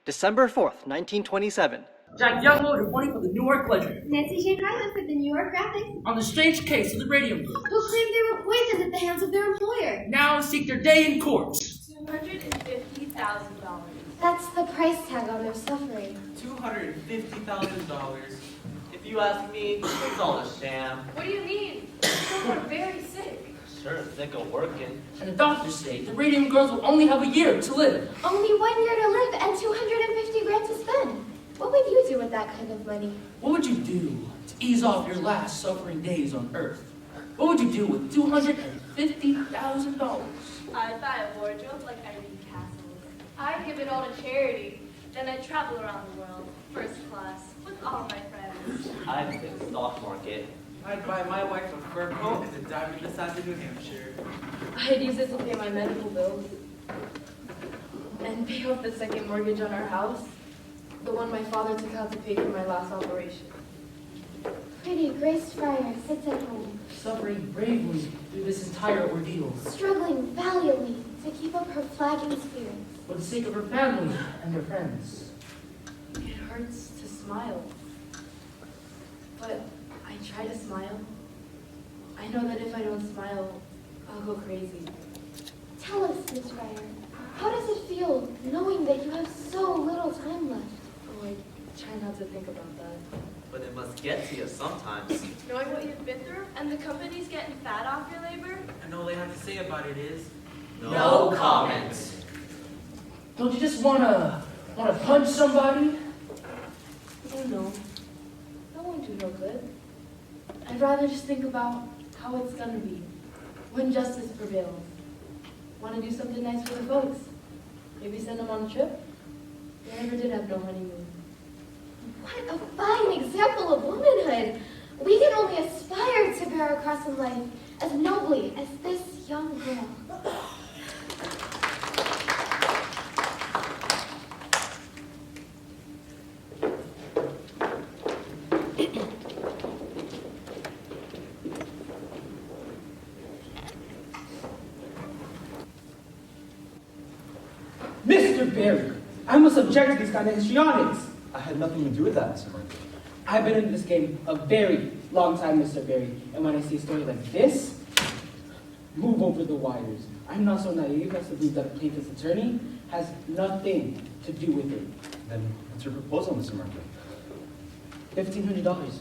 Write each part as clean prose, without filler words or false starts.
December 4th, 1927. Jack Youngwood reporting for the Newark Ledger. Nancy Shane Ryland for the New York Graphic. On the strange case of the Radium Girls, Who claimed they were poisoned at the hands of their employer. now seek their day in court. $250,000. That's the price tag on their suffering. $250,000. If you ask me, it's all a sham. What do you mean? Some are very sick. Sure, sick of working. And the doctors say the Radium Girls will only have a year to live. Only 1 year to live and 250 grand to spend. What would you do with that kind of money? What would you do to ease off your last suffering days on Earth? What would you do with $250,000? I'd buy a wardrobe like Irene Castle's. I'd give it all to charity. Then I'd travel around the world, first class, with all my friends. I'd hit the stock market. I'd buy my wife a fur coat and a diamond inside of New Hampshire. I'd use it to pay my medical bills. And pay off the second mortgage on our house. The one my father took out to pay for my last operation. Pretty Grace Fryer sits at home, Suffering bravely through this entire ordeal struggling valiantly to keep up her flagging spirits. for the sake of her family and her friends. It hurts to smile. But I try to smile. I know that if I don't smile, I'll go crazy. Tell us, Miss Fryer, how does it feel knowing that you have so little time left? Oh, I try not to think about that. But it must get to you sometimes. Knowing what you've been through, and the company's getting fat off your labor? And all they have to say about it is, No comment. Don't you just wanna punch somebody? Oh no. That won't do no good. I'd rather just think about how it's gonna be when justice prevails. Want to do something nice for the folks? Maybe send them on a trip? They never did have no honeymoon. What a fine example of womanhood! We can only aspire to bear our cross in life as nobly as this young girl. Mr. Barry, I must object to these kind of histrionics. I had nothing to do with that, Mr. Murphy. I've been in this game a very long time, Mr. Barry, and when I see a story like this, move over the wires. I'm not so naive as to believe that a plaintiff's attorney has nothing to do with it. Then what's your proposal, Mr. Murphy? $1,500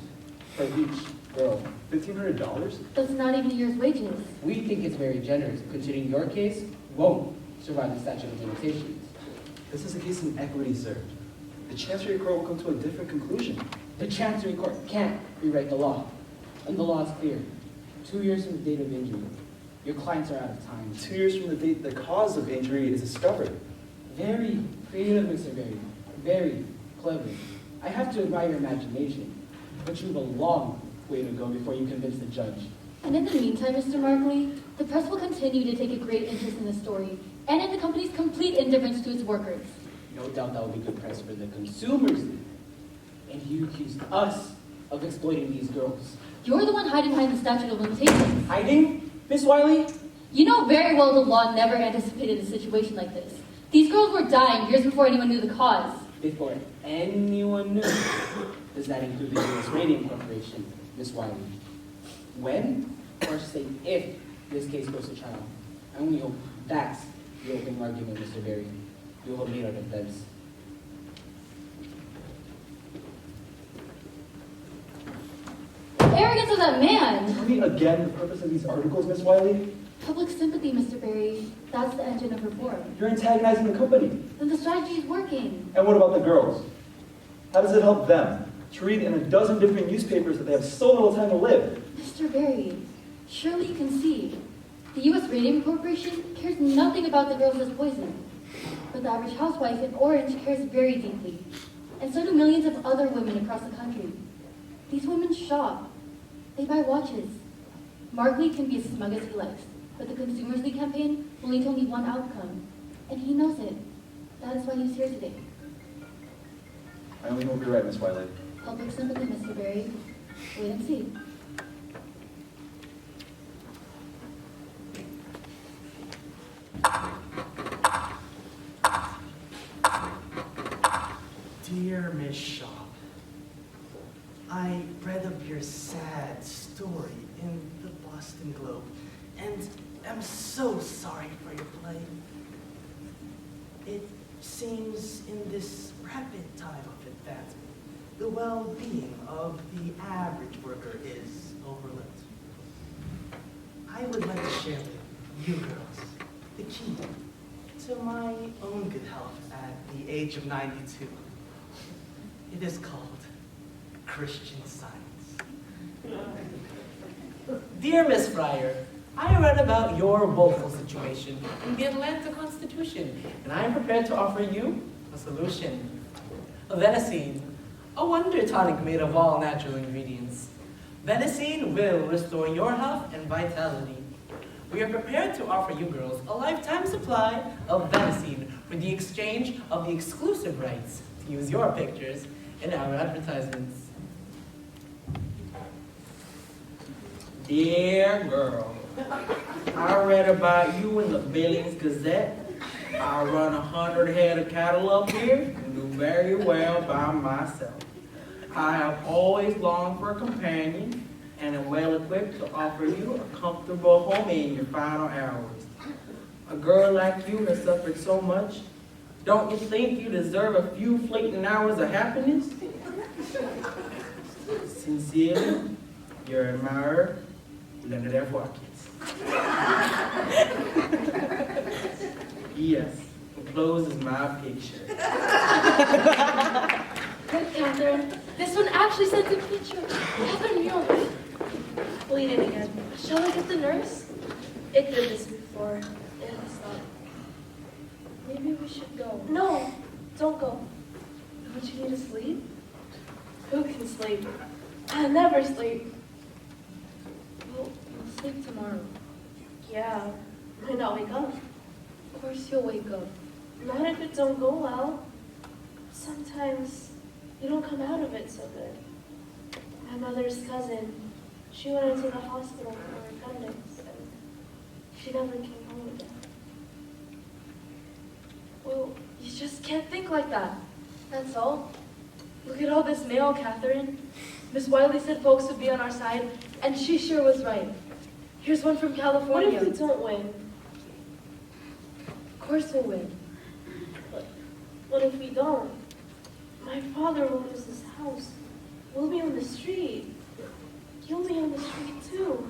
for each girl. $1,500? That's not even a year's wages. We think it's very generous, considering your case won't survive the statute of limitations. This is a case in equity, sir. The Chancery Court will come to a different conclusion. The Chancery Court can't rewrite the law, and the law is clear. 2 years from the date of injury, your clients are out of time. 2 years from the date the cause of injury is discovered. Very creative, Mr. Berry. Very clever. I have to admire your imagination, but you have a long way to go before you convince the judge. And in the meantime, Mr. Markley, the press will continue to take a great interest in this story and in the company's complete indifference to its workers. No doubt that will be good press for the consumers. And you accused us of exploiting these girls. You're the one hiding behind the statute of limitations. Hiding, Miss Wiley? You know very well the law never anticipated a situation like this. These girls were dying years before anyone knew the cause. Before anyone knew. Does that include the U.S. Radium Corporation, Miss Wiley? When, or say if, this case goes to trial? I only hope that's the opening argument, Mr. Berry. You will meet our defense. Arrogance of that man! Tell me again the purpose of these articles, Miss Wiley. Public sympathy, Mr. Berry. That's the engine of reform. You're antagonizing the company. Then the strategy is working. And what about the girls? How does it help them to read in a dozen different newspapers that they have so little time to live? Mr. Berry, surely you can see. The U.S. Radium Corporation cares nothing about the girls as poison. But the average housewife in Orange cares very deeply. And so do millions of other women across the country. These women shop. They buy watches. Markley can be as smug as he likes, but the Consumers League campaign will lead to only one outcome. And he knows it. That is why he's here today. I only hope you're right, Miss Wiley. Public sympathy, Mr. Berry. Wait and see. Dear Miss Shaw, I read of your sad story in the Boston Globe and am so sorry for your plight. It seems in this rapid time of advancement, the well-being of the average worker is overlooked. I would like to share with you girls the key to my own good health at the age of 92. It is called Christian Science. Dear Miss Fryer, I read about your woeful situation in the Atlanta Constitution, and I am prepared to offer you a solution. Venacine, a wonder tonic made of all natural ingredients. Venacine will restore your health and vitality. We are prepared to offer you girls a lifetime supply of Venacine for the exchange of the exclusive rights to use your pictures in our advertisements. Dear girl, I read about you in the Billings Gazette. I run 100 head of cattle up here and do very well by myself. I have always longed for a companion and am well equipped to offer you a comfortable home in your final hours. A girl like you has suffered so much. Don't you think you deserve a few fleeting hours of happiness? Sincerely, your admirer, Linda F. Watkins. Yes, enclosed is my picture. Look, Catherine, this one actually sent a picture. Catherine, you're okay. Bleeding again. Shall I get the nurse? It did this before. It has stopped. Maybe we should go. No, don't go. Don't you need to sleep? Who can sleep? I never sleep. Well, you'll sleep tomorrow. Yeah, might not wake up. Of course you'll wake up. Not if it don't go well. Sometimes you don't come out of it so good. My mother's cousin, she went into the hospital for her appendix, and she never came home again. Well, you just can't think like that. That's all. Look at all this mail, Catherine. Miss Wiley said folks would be on our side, and she sure was right. Here's one from California. What if we don't win? Of course we'll win. But what if we don't? My father will lose his house. We'll be on the street. You'll be on the street too.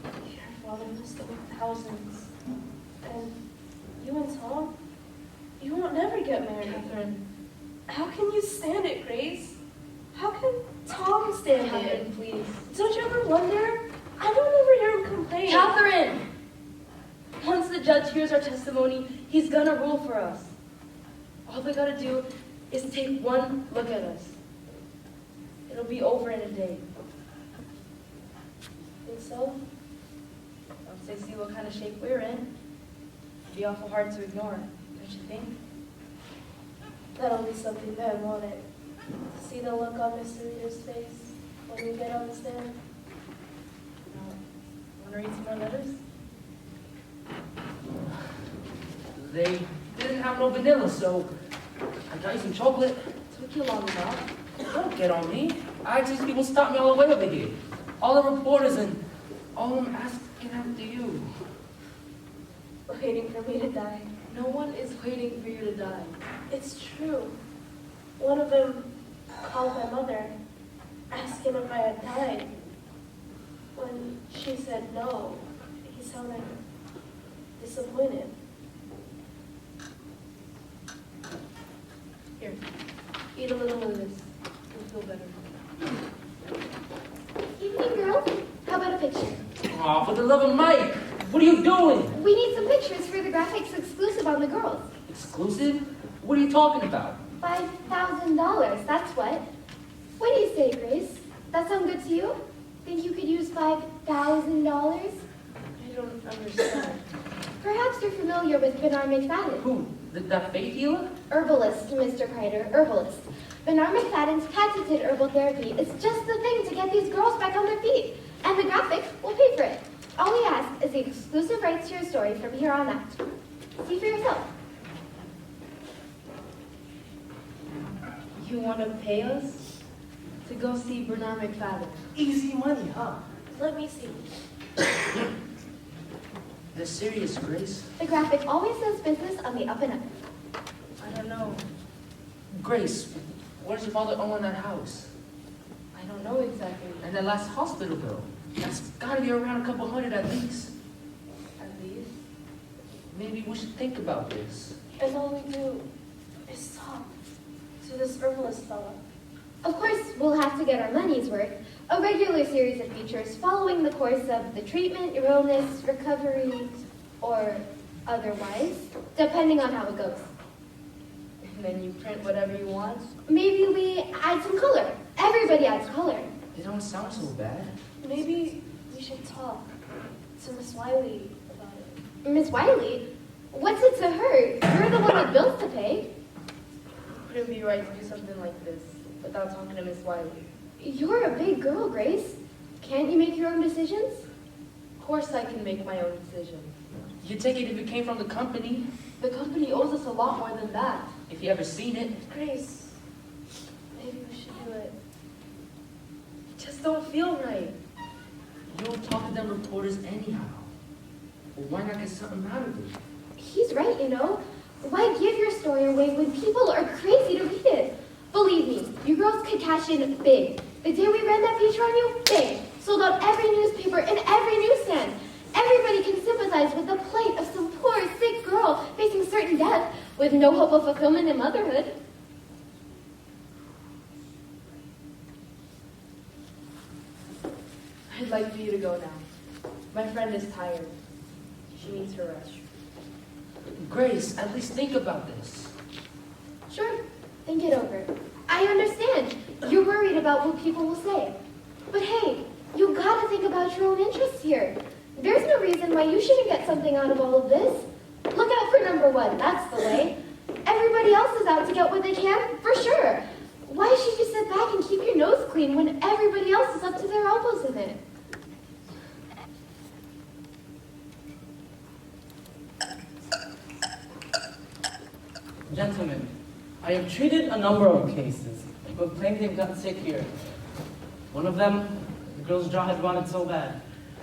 Your father must have thousands. And you and Tom, you won't never get married, Catherine. How can you stand it, Grace? How can Tom stand it? Please. Don't you ever wonder? I don't ever hear him complain. Catherine! Once the judge hears our testimony, he's gonna rule for us. All they gotta do is take one look at us. It'll be over in a day. Think so? Once they see what kind of shape we're in, it'd be awful hard to ignore, don't you think? That'll be something bad, won't it? To see the look on Mr. Reader's face when we get on the stand. Want to read some more letters? They didn't have no vanilla, so I got you some chocolate. Took you long enough. Don't get on me. I actually people stopped me all the way over here. All the reporters and all of them asking after you. Waiting for me to die. No one is waiting for you to die. It's true. One of them called my mother, asking if I had died. When she said no, he sounded disappointed. Here, eat a little of this. You'll feel better. Evening, girls. How about a picture? Aw, for the love of Mike, what are you doing? We need some pictures for the graphics exclusive on the girls. Exclusive? What are you talking about? $5,000, that's what. What do you say, Grace? That sound good to you? Think you could use $5,000? I don't understand. Perhaps you're familiar with Bernard McFadden. Who? That faith healer? Herbalist, Mr. Kreider, herbalist. Bernard McFadden's patented herbal therapy is just the thing to get these girls back on their feet. And the graphics will pay for it. All we ask is the exclusive rights to your story from here on out. See for yourself. You want to pay us to go see Bernard McFadden? Easy money, huh? Let me see. They're serious, Grace. The graphic always says business on the up and up. I don't know. Grace, what does your father own in that house? I don't know exactly. And that last hospital bill? That's gotta be around a couple hundred at least. At least. Maybe we should think about this. And all we do is talk to this herbalist fella. Of course, we'll have to get our money's worth. A regular series of features following the course of the treatment, your illness, recovery, or otherwise, depending on how it goes. And then you print whatever you want. Maybe we add some color. Everybody adds color. It don't sound so bad. Maybe we should talk to Miss Wiley about it. Miss Wiley, what's it to her? You're the one with bills to pay. Would it be right to do something like this without talking to Miss Wiley? You're a big girl, Grace. Can't you make your own decisions? Of course I can make my own decision. You take it if it came from the company. The company owes us a lot more than that. If you ever seen it. Grace, maybe we should do it. It just don't feel right. You'll talk to them reporters anyhow. Well, why not get something out of it? He's right, you know. Why give your story away when people are crazy to read it? Believe me, you girls could cash in big. The day we ran that feature on you, big. Sold out every newspaper and every newsstand. Everybody can sympathize with the plight of some poor, sick girl facing certain death with no hope of fulfillment in motherhood. I'd like for you to go now. My friend is tired. She needs her rest. Grace, at least think about this. Sure, think it over. I understand. You're worried about what people will say. But hey, you gotta think about your own interests here. There's no reason why you shouldn't get something out of all of this. Look out for number one, that's the way. Everybody else is out to get what they can, for sure. Why should you sit back and keep your nose clean when everybody else is up to their elbows in it? Gentlemen, I have treated a number of cases who have claimed they've gotten sick here. One of them, the girl's jaw had rotted so bad.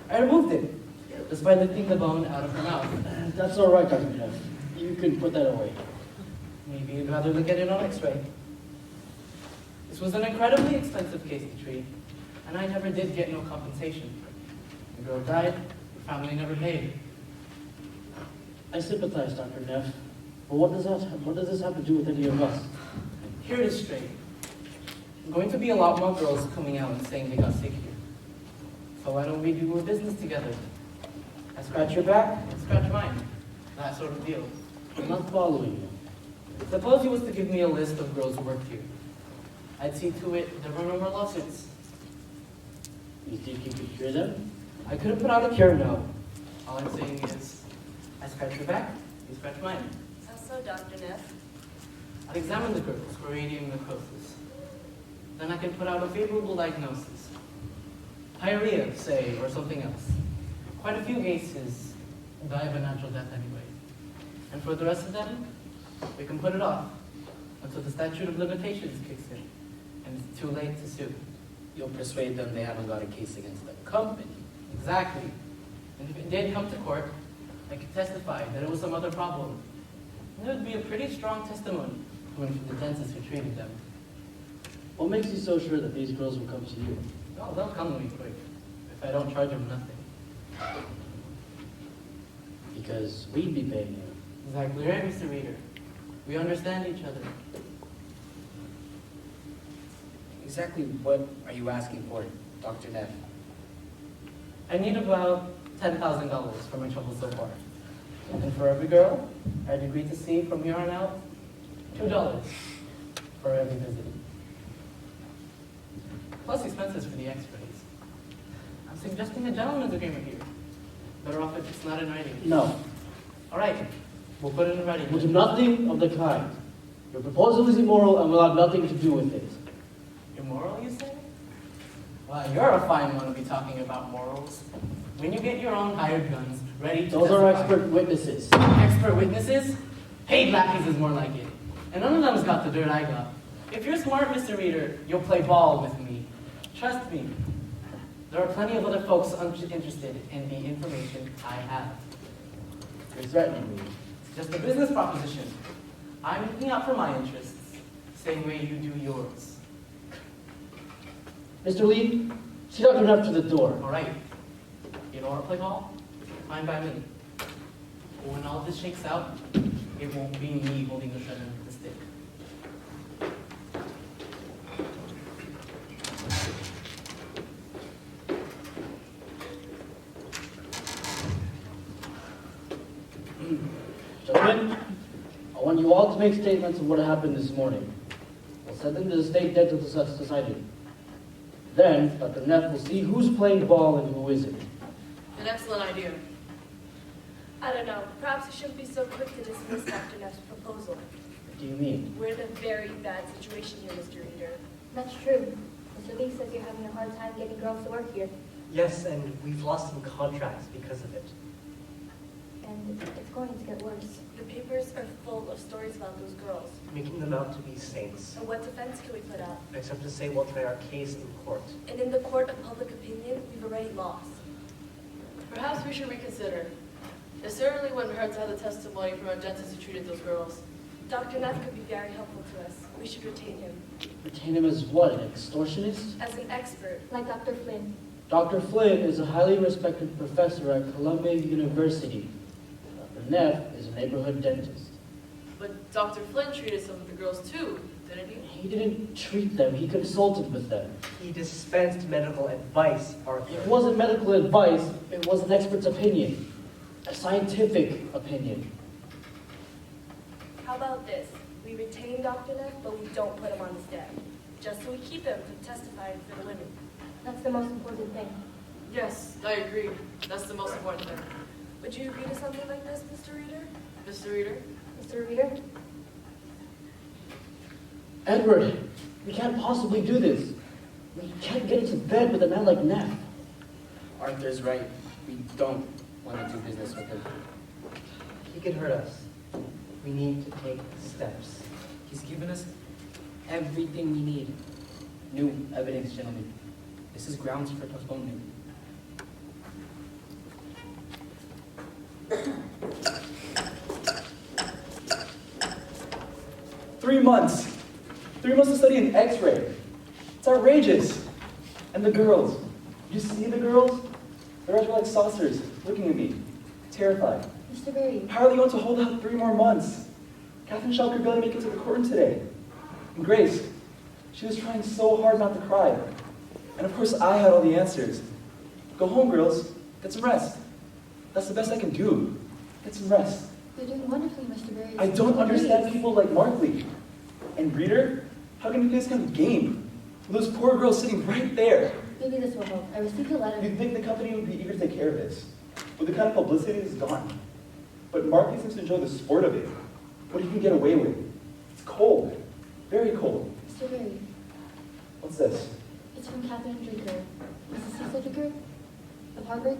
I removed it, despite lifting the bone out of her mouth. That's all right, Dr. Jeff. You can put that away. Maybe you'd rather look at it on x-ray. This was an incredibly expensive case to treat, and I never did get no compensation. The girl died, the family never paid. I sympathize, Dr. Neff. But what does this have to do with any of us? Here it is straight. There's going to be a lot more girls coming out and saying they got sick here. So why don't we do more business together? I scratch your back, you scratch mine. That sort of deal. I'm not following you. Suppose you was to give me a list of girls who worked here. I'd see to it there were no more lawsuits. You think you could cure them? I couldn't put out a cure, no. All I'm saying is, I scratch your back, you scratch mine. How so, Dr. Neff? I'd examine the girls for radium necrosis. Then I can put out a favorable diagnosis. Diarrhea, say, or something else. Quite a few cases die of a natural death anyway. And for the rest of them, we can put it off until the statute of limitations kicks in, and it's too late to sue. You'll persuade them they haven't got a case against the company. Exactly. And if it did come to court, I could testify that it was some other problem. And it would be a pretty strong testimony coming from the dentist who treated them. What makes you so sure that these girls will come to you? Well, they'll come to me quick, if I don't charge them nothing. Because we'd be paying you. Exactly right, Mr. Reader. We understand each other. Exactly what are you asking for, Dr. Neff? I need about $10,000 for my trouble so far. And for every girl, I'd agree to see from here on out, $2 for every visit. Plus expenses for the x-rays. I'm suggesting a gentleman's agreement here. Better off if it's not in writing. No. All right, we'll put it in writing. We'll do nothing of the kind. Your proposal is immoral and will have nothing to do with it. Immoral, you say? Well, you're a fine one to be talking about morals. When you get your own hired guns ready to Those are testify. expert witnesses. Expert witnesses? Paid lackeys is more like it. And none of them's got the dirt I got. If you're smart, Mr. Reader, you'll play ball with me. Trust me. There are plenty of other folks interested in the information I have. You're threatening me. It's just a business proposition. I'm looking out for my interests, same way you do yours. Mr. Lee, see Dr. Neff to the door. All right. You don't want to play ball? Fine by me. But when all this shakes out, it won't be me holding the shredder with the stick. Gentlemen, I want you all to make statements of what happened this morning. We'll send them to the State Dental Society. Then, Dr. Neff will see who's playing ball and who isn't. An excellent idea. I don't know. Perhaps we shouldn't be so quick to dismiss Dr. Neff's proposal. What do you mean? We're in a very bad situation here, Mr. Reader. That's true. Mr. Lee says you're having a hard time getting girls to work here. Yes, and we've lost some contracts because of it. And it's going to get worse. The papers are full of stories about those girls. Making them out to be saints. And what defense can we put up? Except to say we'll try our case in court. And in the court of public opinion, we've already lost. Perhaps we should reconsider. It certainly wouldn't hurt to have the testimony from a dentist who treated those girls. Dr. Neff could be very helpful to us. We should retain him. Retain him as what, an extortionist? As an expert. Like Dr. Flynn. Dr. Flynn is a highly respected professor at Columbia University. Dr. Neff is a neighborhood dentist. But Dr. Flynn treated some of the girls too, didn't he? He didn't treat them, he consulted with them. He dispensed medical advice, Arthur. It wasn't medical advice, it was an expert's opinion. A scientific opinion. How about this? We retain Dr. Neff, but we don't put him on the stand. Just so we keep him from testifying for the women. That's the most important thing. Yes, I agree. That's the most important thing. Would you agree to something like this, Mr. Reader? Mr. Reader? Mr. Reader? Edward, we can't possibly do this. We can't get into bed with a man like Neff. Arthur's right. We don't want to do business with him. He could hurt us. We need to take steps. He's given us everything we need. New evidence, gentlemen. This is grounds for postponement. Three months. 3 months to study an X-ray. It's outrageous. And the girls. You see the girls? Their eyes are like saucers, looking at me. Terrified. Mr. Berry. How are they going to hold out 3 more months? Catherine Shaw could barely make it to the courtroom today. And Grace, she was trying so hard not to cry. And of course I had all the answers. Go home, girls. Get some rest. That's the best I can do. Get some rest. You're doing wonderfully, Mr. Berry. I don't understand people like Markley. And Reader, how can you play this kind of game? With those poor girls sitting right there. Maybe this will help. I received a letter. You'd think the company would be eager to take care of this. With the kind of publicity this has gone. But Markley seems to enjoy the sport of it. What he can get away with. It's cold. Very cold. Mr. Berry, What's this? it's from Catherine Drinker. Mrs. Cecil Drinker of Harvard.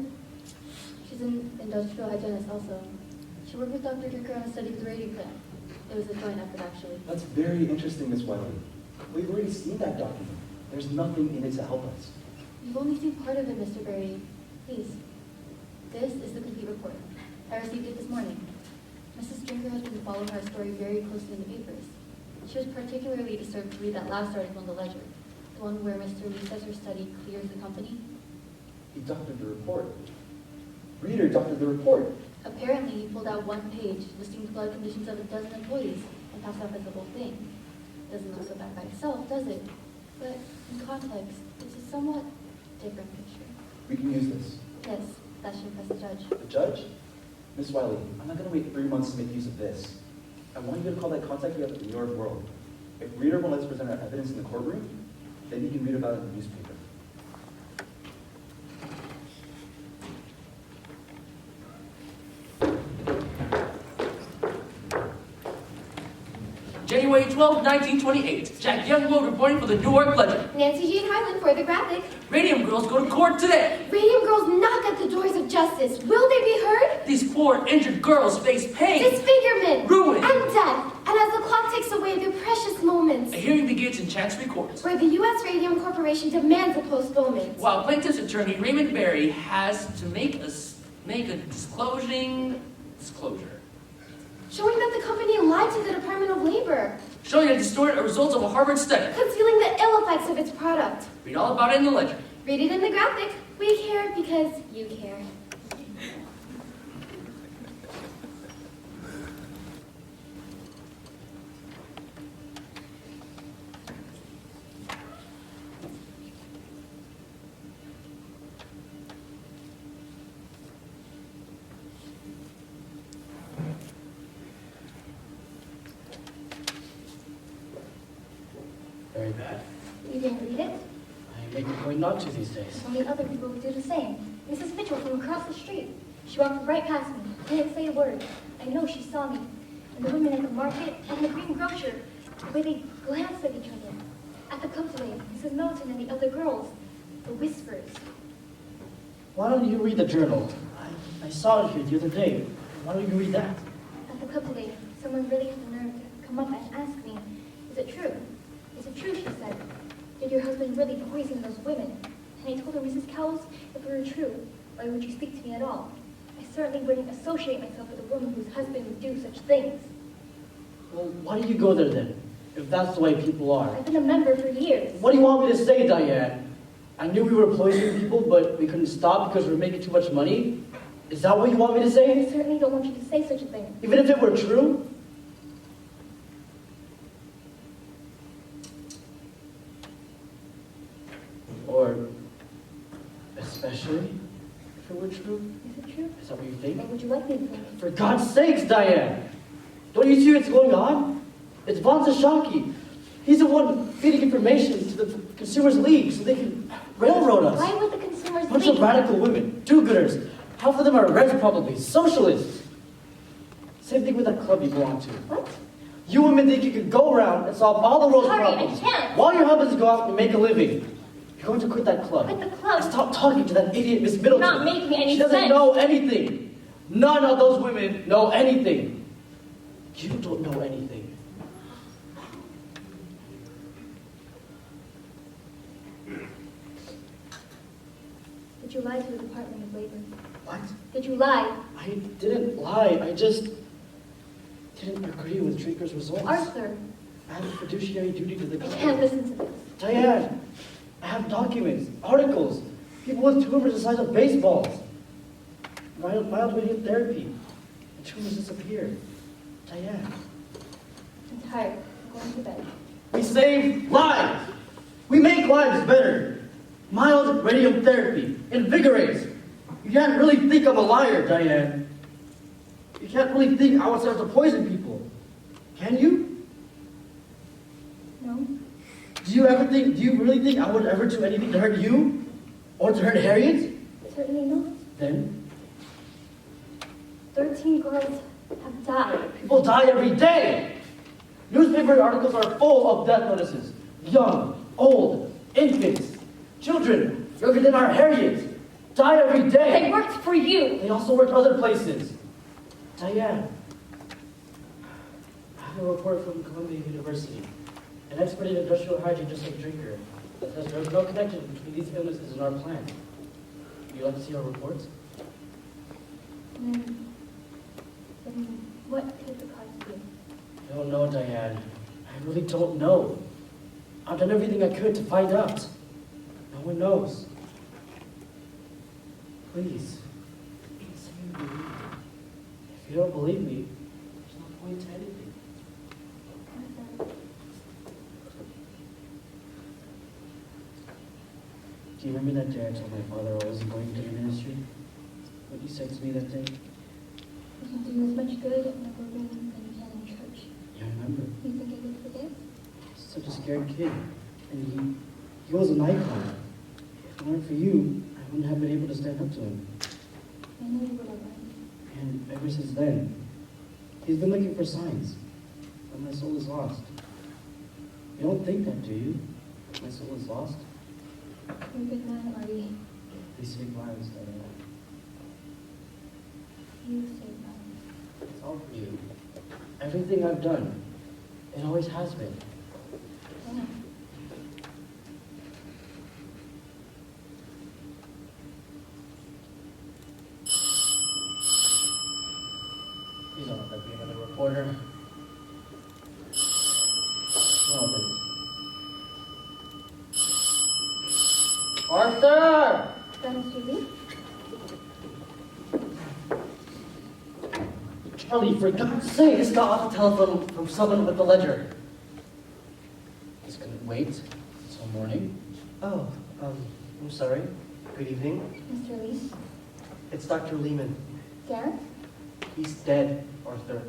She's an industrial hygienist also. She worked with Dr. Drinker on a study of the radium plant. It was a joint effort, actually. That's very interesting, Miss Wiley. We've already seen that document. There's nothing in it to help us. You've only seen part of it, Mr. Berry. Please. This is the complete report. I received it this morning. Mrs. Drinker has been following our story very closely in the papers. She was particularly disturbed to read that last article in the Ledger, the one where Mr. Lee says her study clears the company. He doctored the report. Reader doctored the report. Apparently, he pulled out one page listing the blood conditions of a dozen employees and passed off as the whole thing. Doesn't look so bad by itself, does it? But in context, it's a somewhat different picture. We can use this. Yes, that should impress the judge. The judge? Miss Wiley, I'm not going to wait 3 months to make use of this. I want you to call that contact you have at the New York World. If Reader will let us present our evidence in the courtroom, then he can read about it in the newspaper. January 12, 1928. Jack Youngwood reporting for the Newark Ledger. Nancy Jean Highland for the graphic. Radium Girls go to court today. Radium Girls knock at the doors of justice. Will they be heard? These poor injured girls face pain, Disfigurement. ruin, And death. And as the clock ticks away their precious moments, postponements. A hearing begins in Chancery Court, Where the U.S. Radium Corporation demands a postponement. while plaintiff's attorney Raymond Berry has to make a disclosure Showing that the company lied to the Department of Labor. showing a distorted results of a Harvard study. Concealing the ill effects of its product. Read all about it in the ledger. Read it in the graphic. We care because you care. Very bad. You didn't read it? I make a point not to these days. So many other people would do the same. Mrs. Mitchell from across the street. She walked right past me, didn't say a word. I know she saw me. And the women at the market and the green grocer, the way they glanced at each other. At the club today, Mrs. Milton and the other girls. The whispers. Why don't you read the journal? I saw it here the other day. Why don't you read that? At the club today, someone really had the nerve to come up and ask me, is it true? Is it true, she said. Did your husband really poison those women? And I told her, Mrs. Cowles, if it were true, why would you speak to me at all? I certainly wouldn't associate myself with a woman whose husband would do such things. Well, why do you go there then? If that's the way people are. I've been a member for years. What do you want me to say, Diane? I knew we were poisoning people, but we couldn't stop because we were making too much money? Is that what you want me to I say? certainly don't want you to say such a thing. Even if it were true? Or especially if it were true? Is it true? Is that what you think? What would you like me to think? For God's sakes, Diane! Don't you see what's going on? It's Von Sashaki. He's the one feeding information to the Consumers League so they can railroad us. Why would the consumers Bunch leave? of radical women, do-gooders. Half of them are Reds probably, socialists. Same thing with that club you belong to. What? You women think you can go around and solve all the world's Sorry, problems. I can't. While your husbands go out and make a living. You're going to quit that club. Quit the club? Stop talking to that idiot Miss Middleton. Not making any She doesn't sense. know anything. None of those women know anything. You don't know anything. Did you lie to the Department of Labor? What? Did you lie? I didn't lie. I just didn't agree with Draker's results. Arthur, I have a fiduciary duty to the I company. can't listen to this. Diane, I have documents, articles, people with tumors the size of baseballs. Mild radiation therapy. The tumors disappeared. Diane. I'm tired. I'm going to bed. We save lives. We make lives better. Mild radium therapy invigorates. You can't really think I'm a liar, Diane. You can't really think I was out to poison people. Can you? No? Do you really think I would ever do anything to hurt you? Or to hurt Harriet? Certainly not. Then 13 girls have died. people die every day. Newspaper articles are full of death notices. Young, old, infants, children, younger than our Harriet, die every day. They worked for you. They also work other places. Diane, I have a report from Columbia University, an expert in industrial hygiene just like Drinker, that says there's no connection between these illnesses and our plant. Would you like to see our report? Then what could the cause be? I don't know, Diane. I really don't know. I've done everything I could to find out. No one knows. Please, say you believe me. If you don't believe me, there's no point to anything. Do you remember that day I told my father I wasn't going to ministry? What you said to me that day? You can do as much good in the building than you can in church. Yeah, I remember. You think I would forget? Such a scared kid. And he was an icon. If it weren't for you, I wouldn't have been able to stand up to him. I know you would have learned. And ever since then, he's been looking for signs. But my soul is lost. You don't think that, do you? My soul is lost? You're a good man, Marty. We save lives, Diana. You saved mine. It's all for you. Everything I've done, it always has been. Please don't let that be another reporter. Oh, Arthur! Is that Mr. Lee? Charlie, for God's sake, just got off the telephone from someone with the ledger. He's gonna wait until morning. Oh, I'm sorry. Good evening. Mr. Lee? It's Dr. Lehman. Gareth? He's dead, Arthur.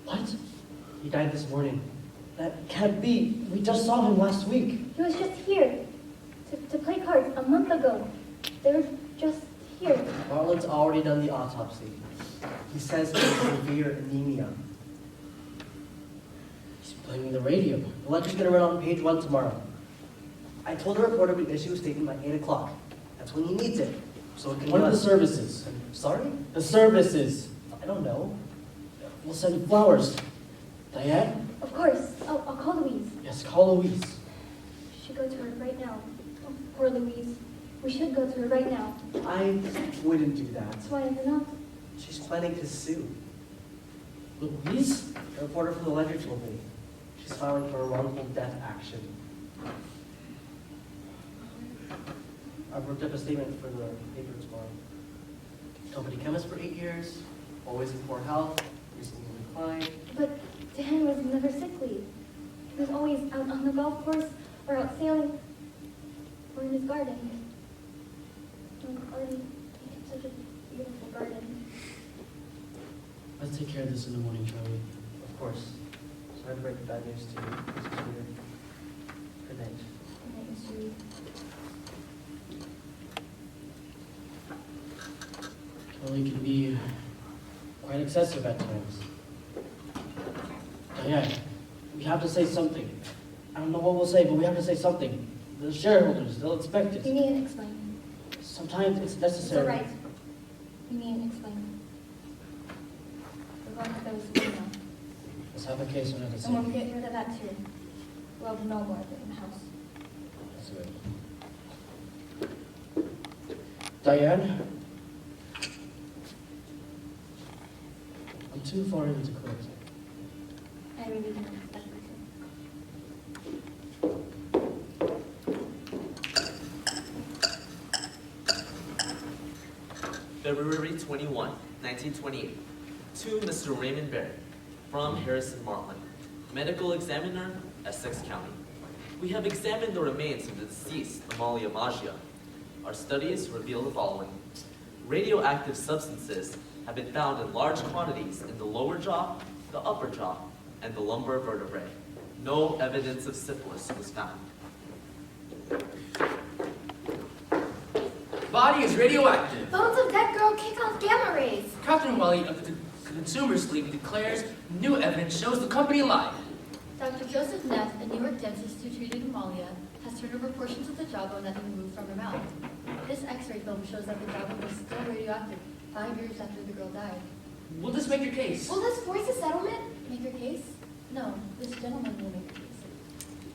What? He died this morning. That can't be. We just saw him last week. He was just here to play cards a month ago. They were just here. Marlon's already done the autopsy. He says he has severe anemia. He's blaming the radium. The ledger's gonna run on page 1 tomorrow. I told the reporter we'd issue a statement by 8 o'clock. That's when he needs it. So it can What are run. the services? Sorry? The services. I don't know. We'll send you flowers. Diane? Of course. I'll call Louise. Yes, call Louise. We should go to her right now. Oh, poor Louise. We should go to her right now. I wouldn't do that. Why is it not? She's planning to sue. Louise? The reporter from the ledger told me. She's filing for a wrongful death action. I've worked up a statement for the paper tomorrow. Company chemist for 8 years, always in poor health, recently declined. But Dan was never sickly. He was always out on the golf course or out sailing or in his garden. And Artie, he had such a beautiful garden. Let's take care of this in the morning, Charlie. Of course. Sorry to break the bad news to you, Mrs. Sweeter. Good night. Good night, Mr. Reed. Charlie can be quite excessive at times. Diane, we have to say something. I don't know what we'll say, but we have to say something. The shareholders, they'll expect You it. needn't explain. Sometimes it's It's necessary. all right. You needn't explain. We're going to go to school now. Let's have a case another And when we day. get rid of that too, we'll have no more of it in the house. That's good. Diane? I'm too far into quit. I really didn't expect it to. February 21, 1928. To Mr. Raymond Berry, from Harrison Martland, Medical Examiner, Essex County. We have examined the remains of the deceased, Amalia Maggia. Our studies reveal the following. Radioactive substances have been found in large quantities in the lower jaw, the upper jaw, and the lumbar vertebrae. No evidence of syphilis was found. Body is radioactive. Bones of dead girl kick off gamma rays. Catherine Welly of the Consumers League declares new evidence shows the company lied. Dr. Joseph Neff, a New York dentist who treated Amalia, has turned over portions of the jawbone that he removed from her mouth. This X-ray film shows that the jawbone was still radioactive 5 years after the girl died. Will this make your case? Will this force a settlement? Make your case? No, this gentleman will make your case.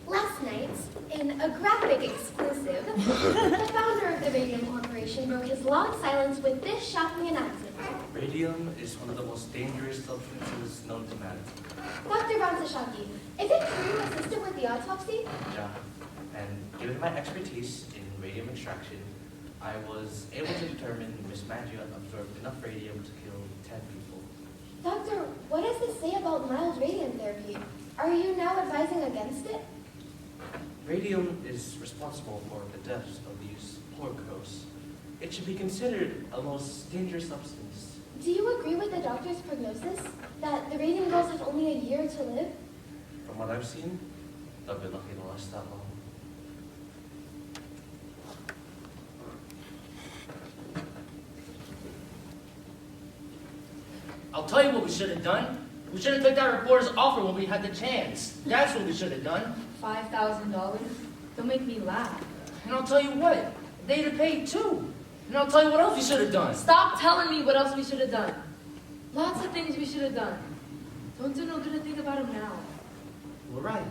Last night, in a graphic exclusive, the founder of the Radium Corporation broke his long silence with this shocking announcement. Radium is one of the most dangerous substances known to man. Dr. Ramsashaki, is it true you assisted with the autopsy? Yeah. And given my expertise in radium extraction, I was able to determine Miss Maggia absorbed enough radium to kill 10 people. Doctor, what does this say about mild radium therapy? Are you now advising against it? Radium is responsible for the deaths of these poor girls. It should be considered a most dangerous substance. Do you agree with the doctor's prognosis that the Radium Girls have only a year to live? From what I've seen, they'll be lucky to last that long. I'll tell you what we should have done. We should have took that reporter's offer when we had the chance. That's what we should have done. $5,000? Don't make me laugh. And I'll tell you what, they'd have paid too. And I'll tell you what else we should have done. Stop telling me what else we should have done. Lots of things we should have done. Don't do no good to think about them now. We're right.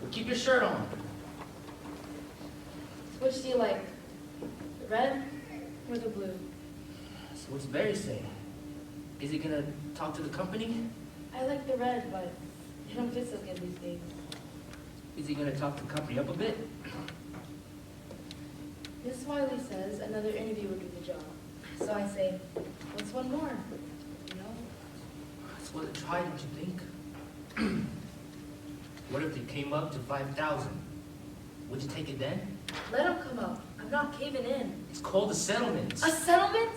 Well, keep your shirt on. So which do you like? The red or the blue? So what's Barry saying? Is he gonna talk to the company? I like the red, but they don't fit so good these days. Is he gonna talk the company up a bit? Miss Wiley says another interview would do the job. So I say, what's one more? You know? It's worth a try, don't you think? What if they came up to 5,000? Would you take it then? Let them come up. I'm not caving in. It's called a settlement. A settlement?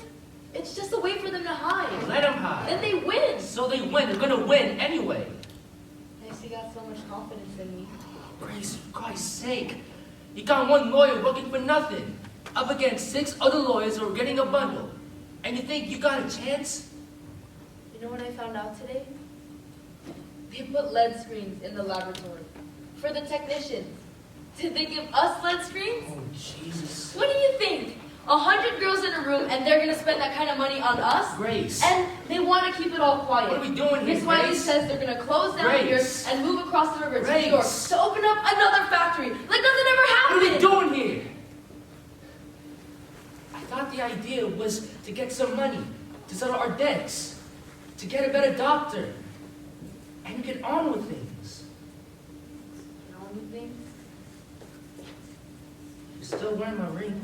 It's just a way for them to hide. Let them hide. Then they win. So they win. They're gonna win anyway. Nice you got so much confidence in me. Grace, for Christ's sake. You got one lawyer working for nothing, up against 6 other lawyers who are getting a bundle. And you think you got a chance? You know what I found out today? They put LED screens in the laboratory. For the technicians. Did they give us LED screens? Oh, Jesus. What do you think? 100 girls in a room and they're gonna spend that kind of money on us? Grace. And they want to keep it all quiet. What are we doing here, Miss Wiley Grace? says they're gonna close down Grace. here and move across the river to Grace. New York to open up another factory. Like nothing ever happened. What are we doing here? I thought the idea was to get some money, to settle our debts, to get a better doctor, and get on with things. Get on with things? You're still wearing my ring.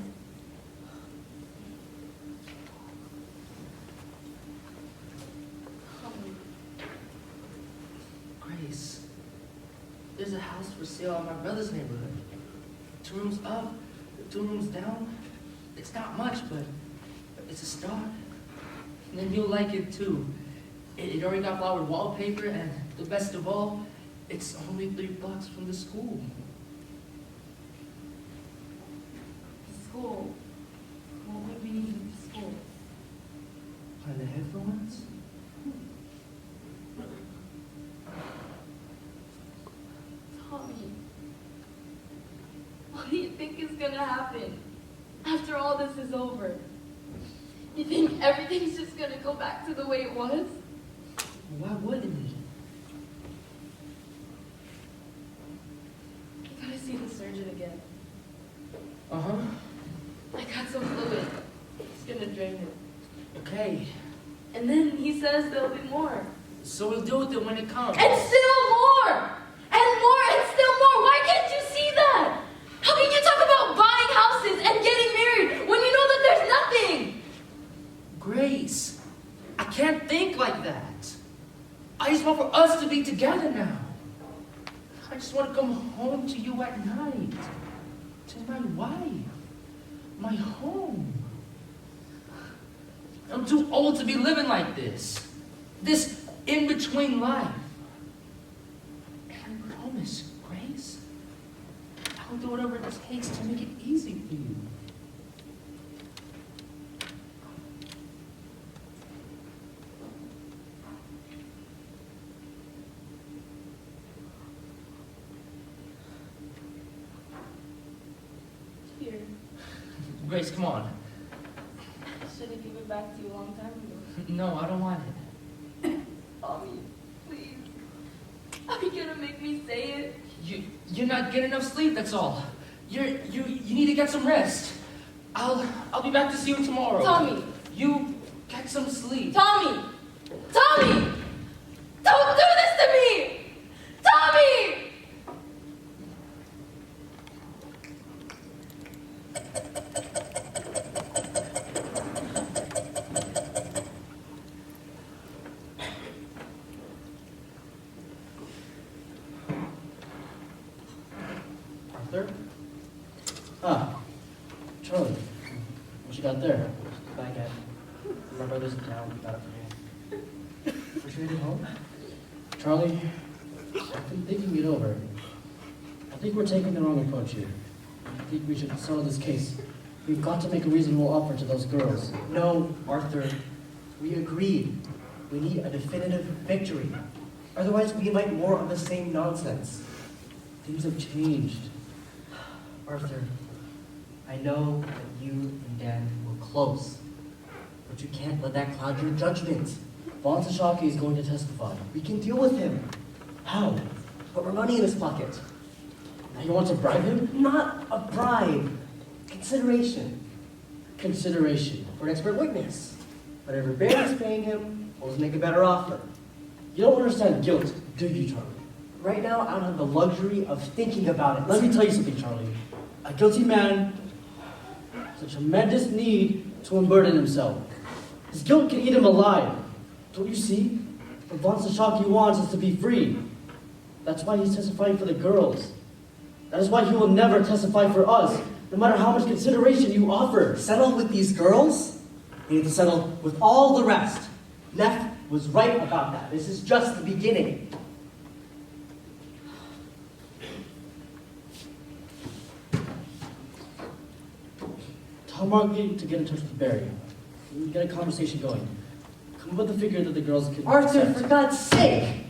Grace, there's a house for sale in my brother's neighborhood. 2 rooms up, 2 rooms down. It's not much, but it's a start. And then you'll like it too. It already got flowered wallpaper, and the best of all, it's only 3 blocks from the school. The school. What would we need with the school? Plan ahead for once? Tommy, what do you think is gonna happen after all this is over? You think everything's just gonna go back to the way it was? Why wouldn't it? I gotta see the surgeon again. Uh-huh. I got some fluid. He's gonna drain it. Okay. And then he says there'll be more. So we'll deal with it when it comes. And still more! And more and still more! Why can't you see that? How can you talk about buying houses and getting married when you know that there's nothing? Grace, I can't think like that. I just want for us to be together now. I just want to come home to you at night. To my wife. My home. I'm too old to be living like this. This in-between life. And I promise, Grace, I'll do whatever it takes to make it easy for you. Here. Grace, come on. I should have given it back to you a long time ago. No, I don't want it. Tommy, please. Are you gonna make me say it? You're not getting enough sleep, that's all. You need to get some rest. I'll be back to see you tomorrow. Tommy! You get some sleep. Tommy! Tommy! Don't do this to me! Tommy! Arthur? Ah, Charlie. What you got there? Back at my brother's in town. Got it for you. What you headed home? Charlie, I've been thinking it over. I think we're taking the wrong approach here. I think we should settle this case. We've got to make a reasonable offer to those girls. No, Arthur. We agreed. We need a definitive victory. Otherwise, we invite more of the same nonsense. Things have changed. Arthur, I know that you and Dan were close, but you can't let that cloud your judgment. Vaughn is going to testify. We can deal with him. How? Put more money in his pocket. Now you want to bribe him? Not a bribe. Consideration. Consideration. For an expert witness. Whatever Barry's paying him, we'll just make a better offer. You don't understand guilt, do you, Charlie? Right now, I don't have the luxury of thinking about it. Let me tell you something, Charlie. A guilty man has a tremendous need to unburden himself. His guilt can eat him alive. Don't you see? What Von Sashaki wants is to be free. That's why he's testifying for the girls. That is why he will never testify for us, no matter how much consideration you offer. Settle with these girls? You need to settle with all the rest. Neff was right about that. This is just the beginning. Tell Markley to get in touch with Barry. We get a conversation going. Come up with a figure that the girls can Arthur, accept. for God's sake!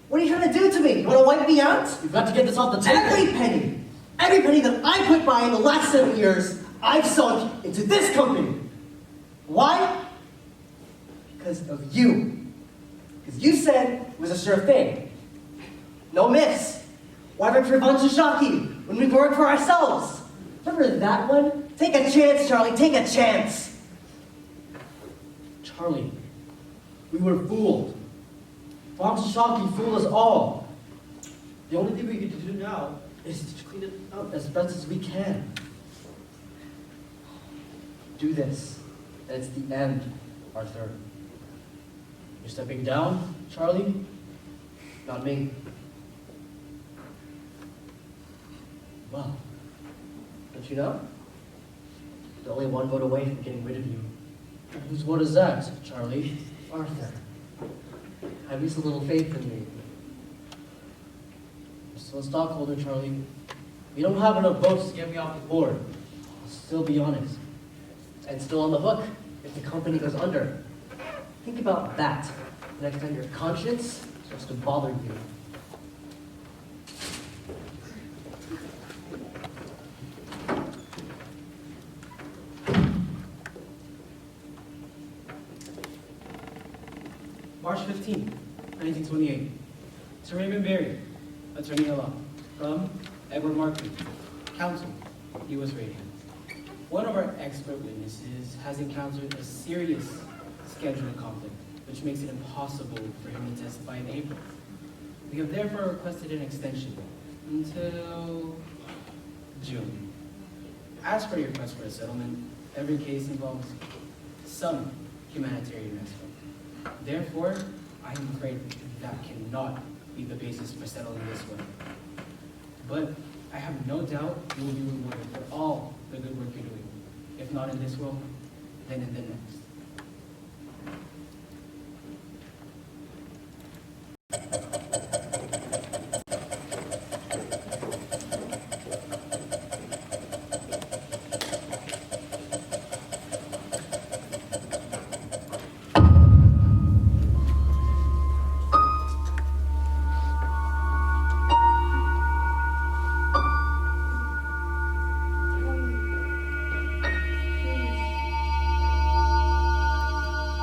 What are you trying to do to me? You want to wipe me out? We've got to get this off the table. Every penny that I put by in the last 7 years, I've sunk into this company. Why? Because of you. Because you said it was a sure thing. No miss. Why work for Von Shishaki when we can work for ourselves? Remember that one? Take a chance, Charlie. Take a chance. Charlie, we were fooled. Von Shishaki fooled us all. The only thing we can do now is to clean it up as best as we can. Do this, and it's the end, Arthur. You're stepping down, Charlie? Not me. Well, Don't you know? There's only one vote away from getting rid of you. whose what is that, Charlie? Arthur. Have just a little faith in me. I'm still a stockholder, Charlie. We don't have enough votes to get me off the board. I'll still be on it. And still on the hook if the company goes under. Think about that the next time your conscience starts to bother you. March 15, 1928. To Raymond Berry, attorney at law. From Edward Markley, counsel, U.S. Radium. One of our expert witnesses has encountered a serious scheduling conflict, which makes it impossible for him to testify in April. We have therefore requested an extension until June. As for your request for a settlement, every case involves some humanitarian aspect. Therefore, I am afraid that cannot be the basis for settling this way. But I have no doubt you will be rewarded for all the good work you're doing. If not in this world, then in the next.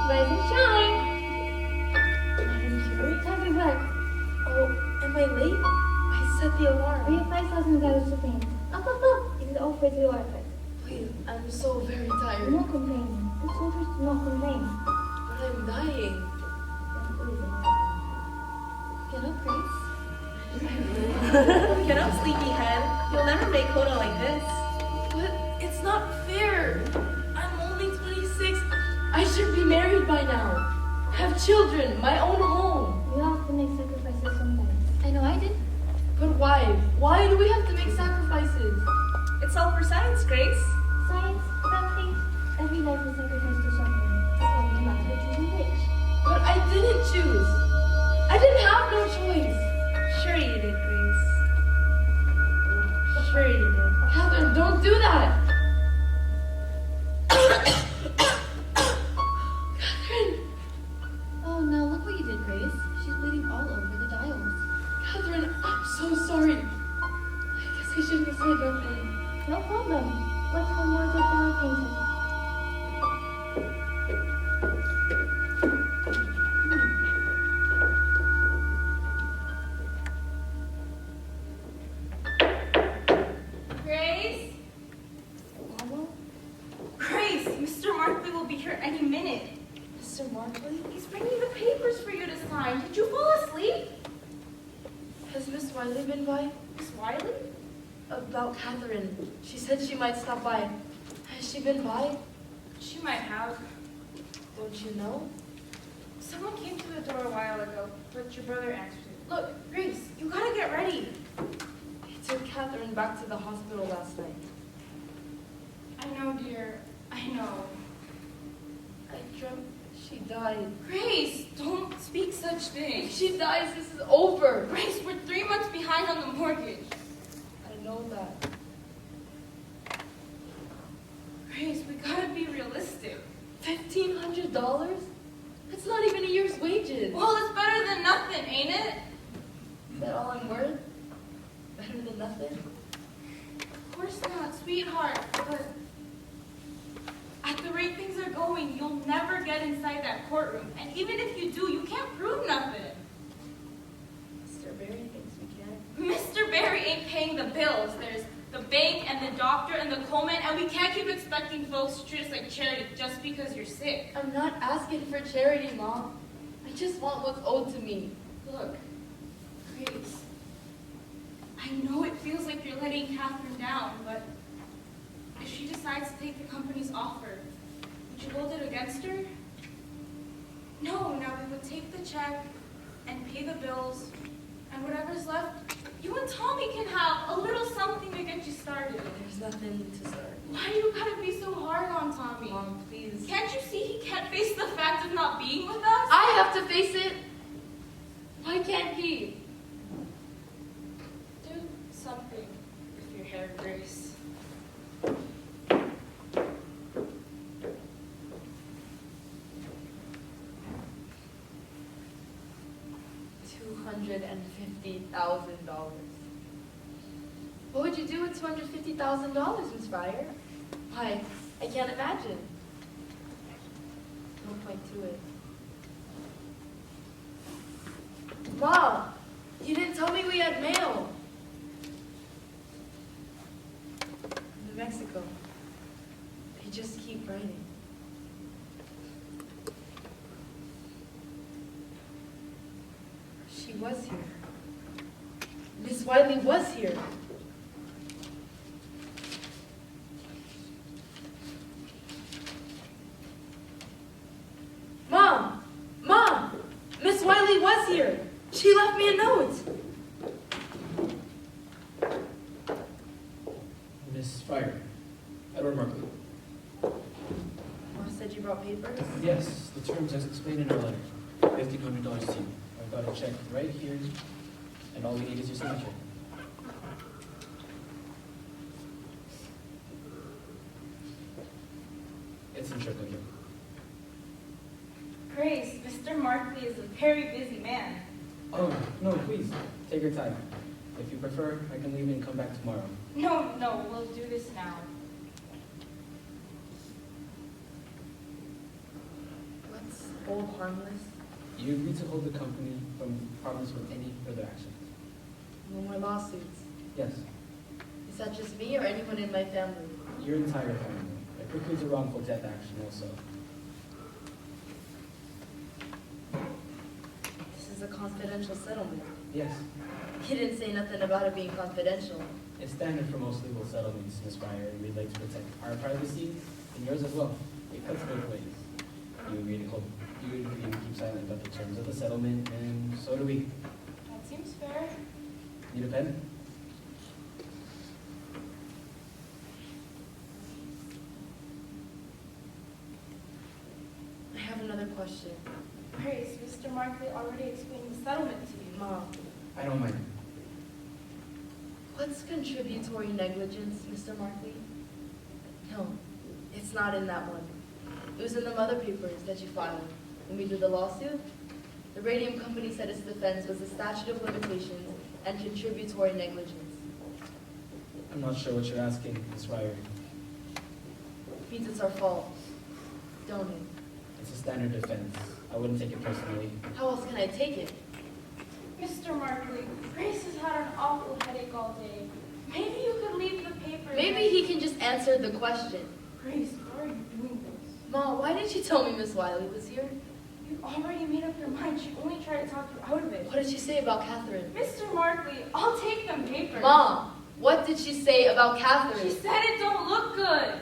Rise and shine. Madam Curie, time to work. Oh, am I late? I set the alarm. We have 5,000 dollars to pay. Up, up, up! It is all for your effort. Please, I'm so very tired. Do not complain. The soldiers do not complain. But I'm dying. Get up, Grace. Get up, sleepyhead. You'll never make Coda like this. But it's not fair. I'm only 26. I should be married by now. Have children, my own home. You have to make sacrifices sometimes. I know I did. But why? Why do we have to make sacrifices? It's all for science, Grace. Science, frankly, every life is sacrificed to something. It's only a matter of choosing which. But I didn't choose. I didn't have no choice. Sure you did, Grace. Sure you did. Catherine, don't do that. Catherine! Oh, now look what you did, Grace. She's bleeding all over the dials. Catherine, I'm so sorry. I guess I shouldn't have said nothing. No problem. What's one more take down painted? Markley? He's bringing the papers for you to sign. Did you fall asleep? Has Miss Wiley been by? Miss Wiley? About Catherine. She said she might stop by. Has she been by? She might have. Don't you know? Someone came to the door a while ago, but your brother answered it. Look, Grace, you gotta get ready. He took Catherine back to the hospital last night. I know, dear. I know. I dreamt she died. Grace, don't speak such things. If she dies, this is over. Grace, we're 3 months behind on the mortgage. I know that. Grace, we gotta be realistic. $1,500? That's not even a year's wages. Well, it's better than nothing, ain't it? Is that all I'm worth? Better than nothing? Of course not, sweetheart, but at the rate things are going, you'll never get inside that courtroom. And even if you do, you can't prove nothing. Mr. Barry thinks we can. Mr. Barry ain't paying the bills. There's the bank and the doctor and the Coleman, and we can't keep expecting folks to treat us like charity just because you're sick. I'm not asking for charity, Mom. I just want what's owed to me. Look, Grace, I know it feels like you're letting Catherine down, but if she decides to take the company's offer, would you hold it against her? No, now we would take the check and pay the bills, and whatever's left, you and Tommy can have a little something to get you started. There's nothing to start. Why do you gotta be so hard on Tommy? Mom, please. Can't you see he can't face the fact of not being with us? I have to face it. Why can't he? Do something with your hair, Grace. $250,000. What would you do with $250,000, Miss Fryer? Why, I can't imagine. No point to it. Mom, you didn't tell me we had mail. New Mexico. They just keep writing. She was here. Miss Wiley was here. Mom! Mom! Miss Wiley was here. She left me a note. Miss Fryer, Edward Markley. Mom said you brought papers? Yes, the terms as explained in our letter. $1,500 to you. I've got a check right here, and all we need is your signature. It's in triplicate. Grace, Mr. Markley is a very busy man. Oh, no, please, take your time. If you prefer, I can leave and come back tomorrow. No, we'll do this now. What's hold harmless? You agree to hold the company from problems with any further action. No more lawsuits. Yes, Is that just me or anyone in my family? your entire family. That precludes a wrongful death action also. This is a confidential settlement. Yes, He didn't say nothing about it being confidential. it's standard for most legal settlements, Ms. Fryer. We'd like to protect our privacy and yours as well. It cuts both ways. You agree to keep silent about the terms of the settlement, and so do we. That seems fair. Need a pen? I have another question. Grace, Mr. Markley already explained the settlement to you. Mom, I don't mind. what's contributory negligence, Mr. Markley? No, it's not in that one. It was in the mother papers that you filed when we did the lawsuit. The Radium Company said its defense was the statute of limitations and contributory negligence. I'm not sure what you're asking, Ms. Fryer. Means it's our fault, don't it? It's a standard defense. I wouldn't take it personally. How else can I take it? Mr. Markley, Grace has had an awful headache all day. Maybe you could leave the paper. Maybe he can just answer the question. Grace, why are you doing this? Mom, why didn't you tell me Miss Wiley was here? You already made up your mind. She only tried to talk you out of it. What did she say about Catherine? Mr. Markley, I'll take them papers. Mom, what did she say about Catherine? She said it don't look good.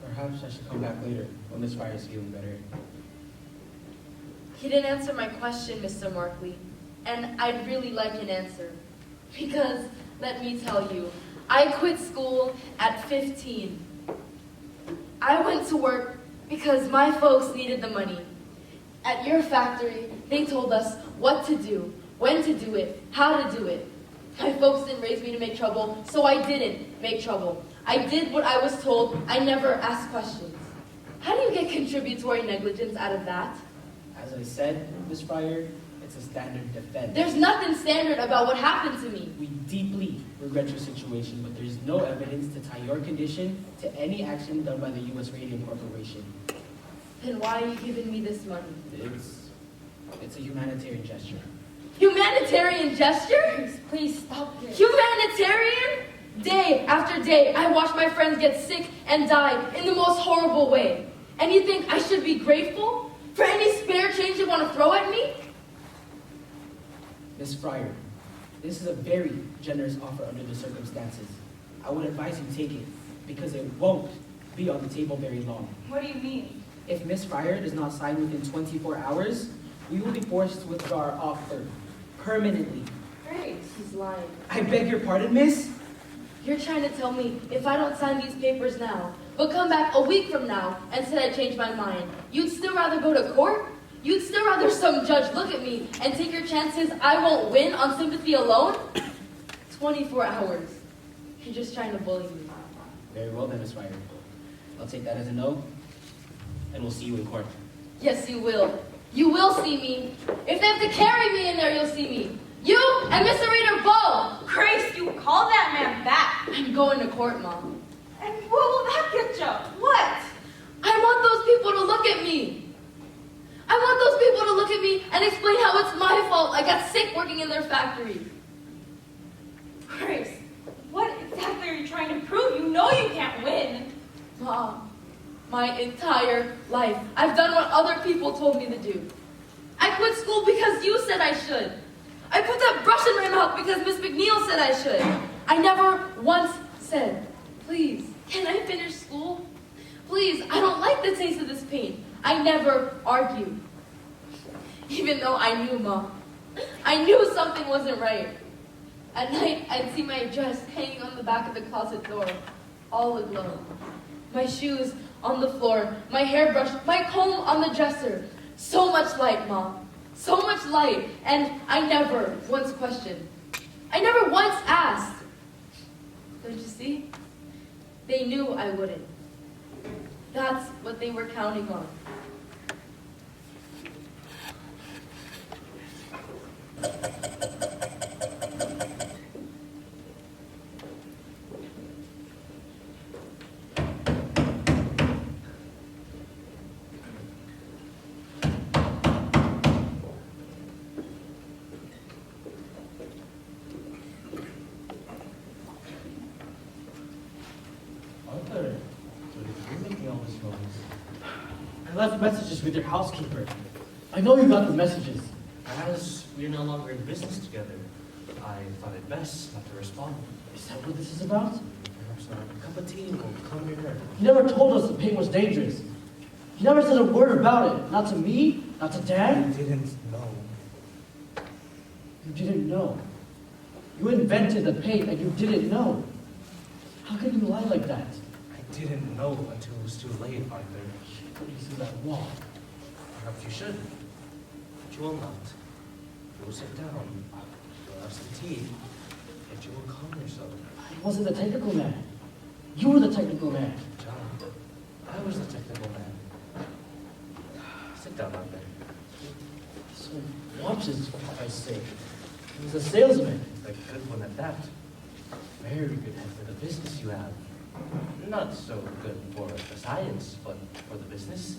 Perhaps I should come back later when Miss Fire is feeling better. He didn't answer my question, Mr. Markley, and I'd really like an answer. Because, let me tell you, I quit school at 15. I went to work because my folks needed the money. At your factory, they told us what to do, when to do it, how to do it. My folks didn't raise me to make trouble, so I didn't make trouble. I did what I was told. I never asked questions. How do you get contributory negligence out of that? As I said, Miss Fryer, it's a standard defense. There's nothing standard about what happened to me. We deeply regret your situation, but there's no evidence to tie your condition to any action done by the U.S. Radium Corporation. Then why are you giving me this money? It's a humanitarian gesture. Humanitarian gesture? Please stop this. Humanitarian? Day after day, I watch my friends get sick and die in the most horrible way. And you think I should be grateful for any spare change you want to throw at me? Miss Fryer, this is a very generous offer under the circumstances. I would advise you take it, because it won't be on the table very long. What do you mean? If Miss Fryer does not sign within 24 hours, we will be forced to withdraw our offer permanently. Grace. He's lying. I beg your pardon, miss? You're trying to tell me if I don't sign these papers now, but come back a week from now and say I changed my mind, you'd still rather go to court? You'd still rather some judge look at me and take your chances I won't win on sympathy alone? 24 hours. You're just trying to bully me. Very well then, Miss Fryer. I'll take that as a no, and we'll see you in court. Yes, you will. You will see me. If they have to carry me in there, you'll see me. You and Mr. Reader both. Grace, you call that man back. I'm going to court, Mom. And what will that get you? What? I want those people to look at me. I want those people to look at me and explain how it's my fault I got sick working in their factory. Grace, what exactly are you trying to prove? You know you can't win. Mom, my entire life, I've done what other people told me to do. I quit school because you said I should. I put that brush in my mouth because Miss McNeil said I should. I never once said, please, can I finish school? Please, I don't like the taste of this paint. I never argued. Even though I knew, Mom. I knew something wasn't right. At night, I'd see my dress hanging on the back of the closet door, all aglow. My shoes on the floor, my hairbrush, my comb on the dresser. So much light, Mom. So much light. And I never once questioned. I never once asked. Don't you see? They knew I wouldn't. That's what they were counting on. Arthur, you're making all this noise. I left messages with your housekeeper. I know you got the messages. As we're no longer in business together, I thought it best not to respond. Is that what this is about? Perhaps a cup of tea will calm your nerves. You never told us the paint was dangerous. You never said a word about it. Not to me, not to Dad. You didn't know. You didn't know. You invented the paint and you didn't know. How can you lie like that? I didn't know until it was too late, Arthur. Put these in that wall. Perhaps you should. But you will not. You will sit down. You'll have some tea. And you will calm yourself. I wasn't the technical man. You were the technical man. John, I was the technical man. Sit down, Arthur. So watches, for Christ's sake. He was a salesman. A good one at that. Very good head For the business you have. Not so good for the science, but for the business,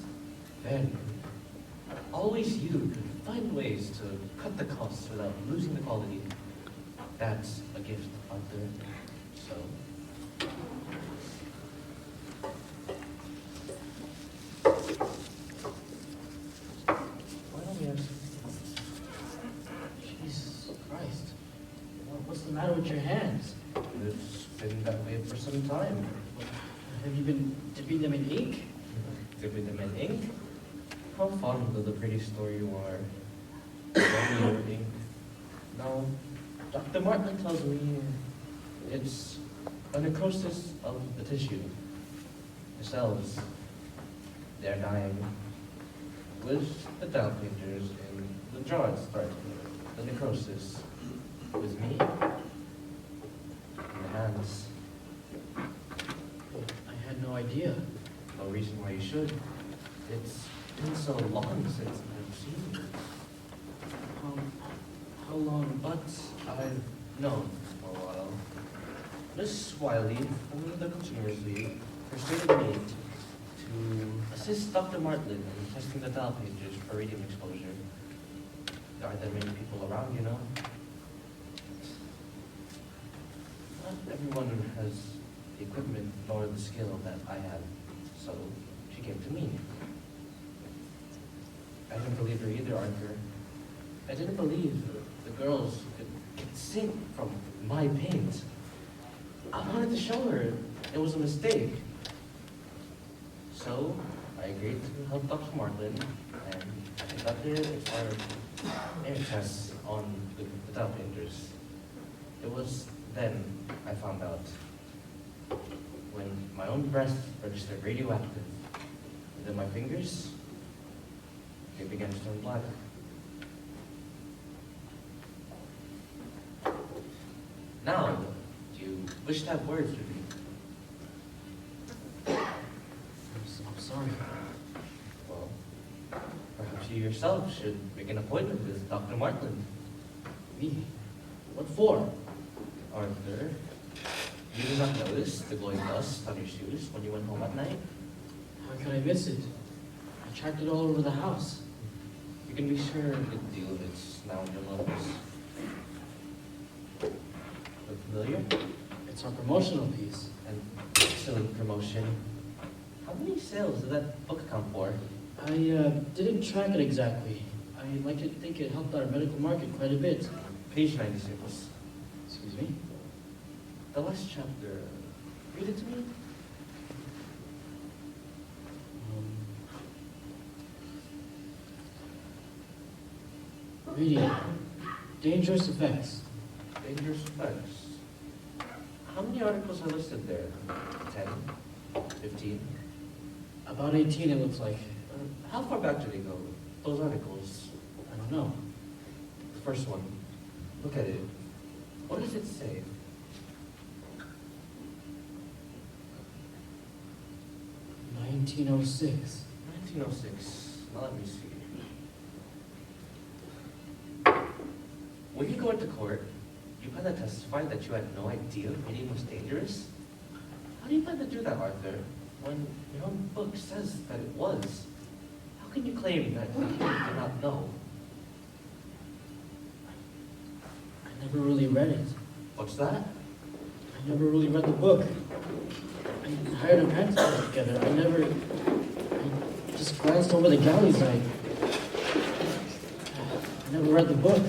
very good. Always you could find ways to cut the costs without losing the quality. That's a gift, Arthur. So, What's the matter with your hands? It's been that way for some time. Have you been dipping them in ink? Dipping them in ink? How fond of the pretty story you are. Romeo ink. No, Dr. Martin tells me it's a necrosis of the tissue. The cells, they're dying. With the down painters in the jaw it started. The necrosis. With me, in the hands. I had no idea. No reason why you should. It's been so long since I've seen you. How long? But I've known for a while. Miss Wiley, from the Consumers League, persuaded me to assist Dr. Martlin in testing the dial pages for radium exposure. There aren't that many people around, you know. Not everyone has the equipment nor the skill that I have, so she came to me. I didn't believe her either, Arthur. I didn't believe the girls could sing from my paint. I wanted to show her it was a mistake. So I agreed to help Dr. Martlin, and I conducted our air tests on the dial painters. It was then I found out when my own breath registered radioactive within my fingers, they began to turn black. Now, do you wish to have words with me? I'm sorry. Well, perhaps you yourself should make an appointment with Dr. Martlin. Me? What for? Arthur, you did not notice the glowing dust on your shoes when you went home at night? How could I miss it? I tracked it all over the house. You can be sure a good deal of it's now in your lungs. Look familiar? It's our promotional piece. An excellent promotion. How many sales did that book account for? I didn't track it exactly. I like to think it helped our medical market quite a bit. Page 96. Excuse me? The last chapter. Read it to me. Reading. Dangerous effects. Dangerous effects. How many articles are listed there? 10? 15? About 18, it looks like. How far back do they go? Those articles. I don't know. The first one. Look at it. What does it say? $1906. 1906. Now let me see. When you go into court, you plan to testify that you had no idea reading was dangerous? How do you plan to do that, Arthur, when your own book says that it was? How can you claim that you did not know? I never really read it. What's that? I never really read the book. I hired a man to put it together. I just glanced over the galley side. I never read the book.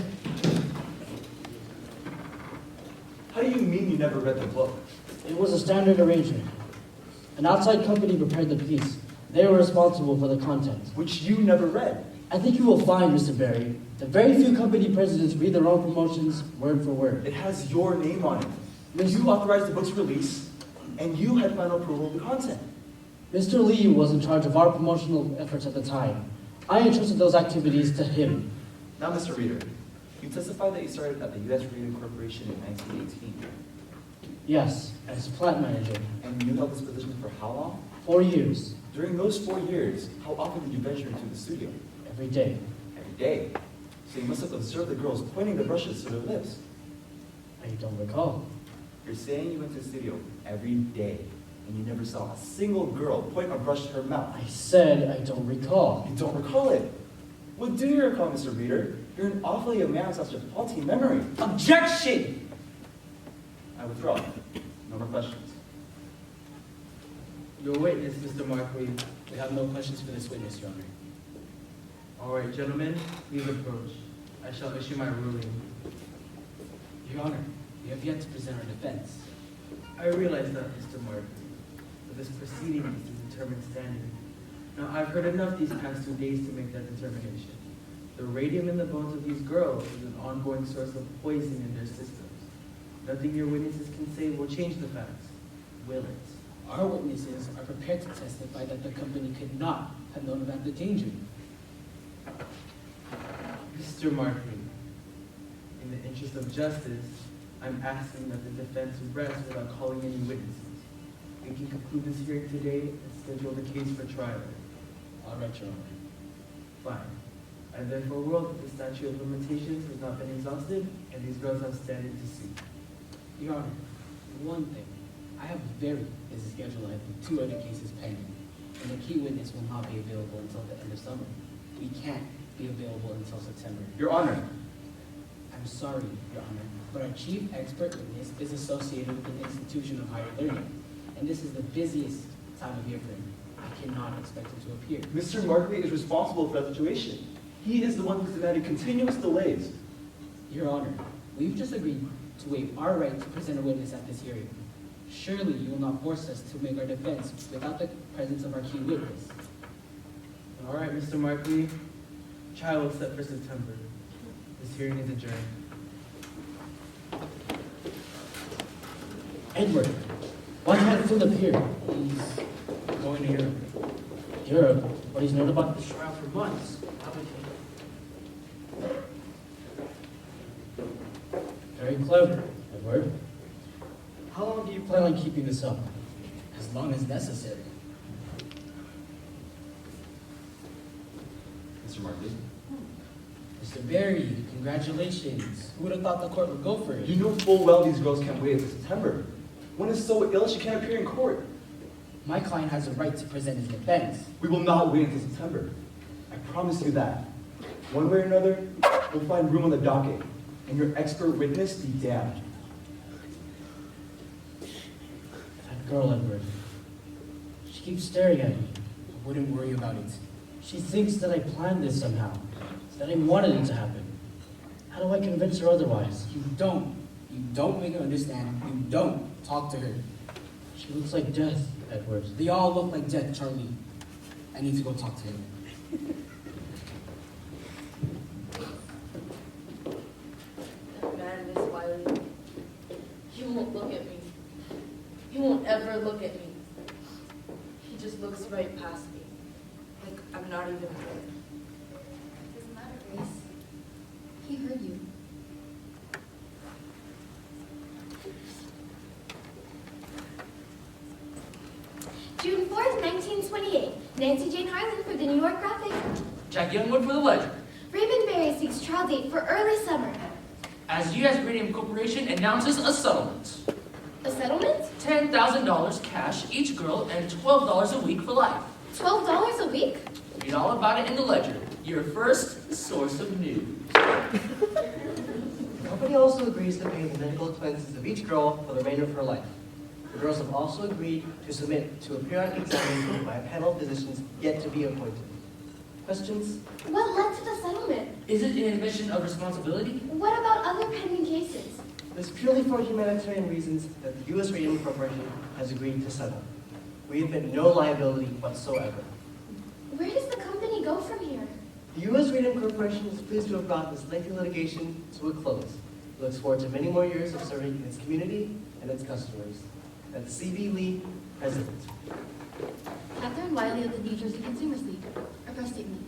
How do you mean you never read the book? It was a standard arrangement. An outside company prepared the piece. They were responsible for the content. Which you never read. I think you will find, Mr. Barry, that very few company presidents read their own promotions word for word. It has your name on it. You authorized the book's release, and you had final approval of the content. Mr. Lee was in charge of our promotional efforts at the time. I entrusted those activities to him. Now, Mr. Reader, you testified that you started at the U.S. Radium Corporation in 1918. Yes, as a plant manager. And you held this position for how long? 4 years. During those 4 years, how often did you venture into the studio? Every day. Every day? So you must have observed the girls pointing the brushes to their lips. I don't recall. You're saying you went to the studio every day, and you never saw a single girl point a brush to her mouth. I said I don't recall. You don't recall it? What do you recall, Mr. Reader? You're an awfully young man with such a faulty memory. Objection! I withdraw. No more questions. Your witness, Mr. Markley. We have no questions for this witness, Your Honor. All right, gentlemen, please approach. I shall issue my ruling. Your Honor, We have yet to present our defense. I realize that, Mr. Martin, but this proceeding is to determine standing. Now, I've heard enough these past 2 days to make that determination. The radium in the bones of these girls is an ongoing source of poison in their systems. Nothing your witnesses can say will change the facts, will it? Our witnesses are prepared to testify that the company could not have known about the danger. Mr. Martin, in the interest of justice, I'm asking that the defense rest without calling any witnesses. We can conclude this hearing today and schedule the case for trial. All right, Your Honor. Fine. I therefore rule that the statute of limitations has not been exhausted and these girls have standing to sue. Your Honor, one thing. I have a very busy schedule. I have 2 other cases pending, and the key witness will not be available until the end of summer. We can't be available until September. Your Honor. I'm sorry, Your Honor, but our chief expert witness is associated with an institution of higher learning, and this is the busiest time of year for him. I cannot expect him to appear. Mr. Markley is responsible for that situation. He is the one who's demanded continuous delays. Your Honor, we've just agreed to waive our right to present a witness at this hearing. Surely you will not force us to make our defense without the presence of our key witness. All right, Mr. Markley. Trial is set for September. This hearing is adjourned. Edward, why can't Philip here? He's going to Europe. Europe? But he's known about this trial for months. How would he? Very clever, Edward. How long do you plan on keeping this up? As long as necessary. Mr. Markley. Mr. Barry, congratulations. Who would have thought the court would go for it? You know full well these girls can't wait until September. One is so ill she can't appear in court. My client has a right to present his defense. We will not wait until September. I promise you that. One way or another, we'll find room on the docket. And your expert witness be damned. That girl, Edward. She keeps staring at me. I wouldn't worry about it. She thinks that I planned this somehow. That I wanted it to happen. How do I convince her otherwise? You don't. You don't make her understand. You don't talk to her. She looks like death, Edward. They all look like death, Charlie. I need to go talk to him. That man, Miss Wiley, he won't look at me. He won't ever look at me. He just looks right past me, like I'm not even there. Doesn't matter, Grace. He heard you. June 4th, 1928. Nancy Jane Harlan for the New York Graphic. Jack Youngwood for the Ledger. Raymond Berry seeks trial date for early summer. As U.S. Radium Corporation announces a settlement. A settlement? $10,000 cash each girl and $12 a week for life. $12 a week? Read all about it in the Ledger, your first source of news. The company also agrees to pay the medical expenses of each girl for the remainder of her life. The girls have also agreed to submit to a periodic examination by a panel of physicians yet to be appointed. Questions? What led to the settlement? Is it an admission of responsibility? What about other pending cases? It's purely for humanitarian reasons that the U.S. Radium Corporation has agreed to settle. We admit no liability whatsoever. Where does the company go from here? The U.S. Radium Corporation is pleased to have brought this lengthy litigation to a close. It looks forward to many more years of serving its community and its customers. That's C.B. Lee, President. Catherine Wiley of the New Jersey Consumers League. A press statement.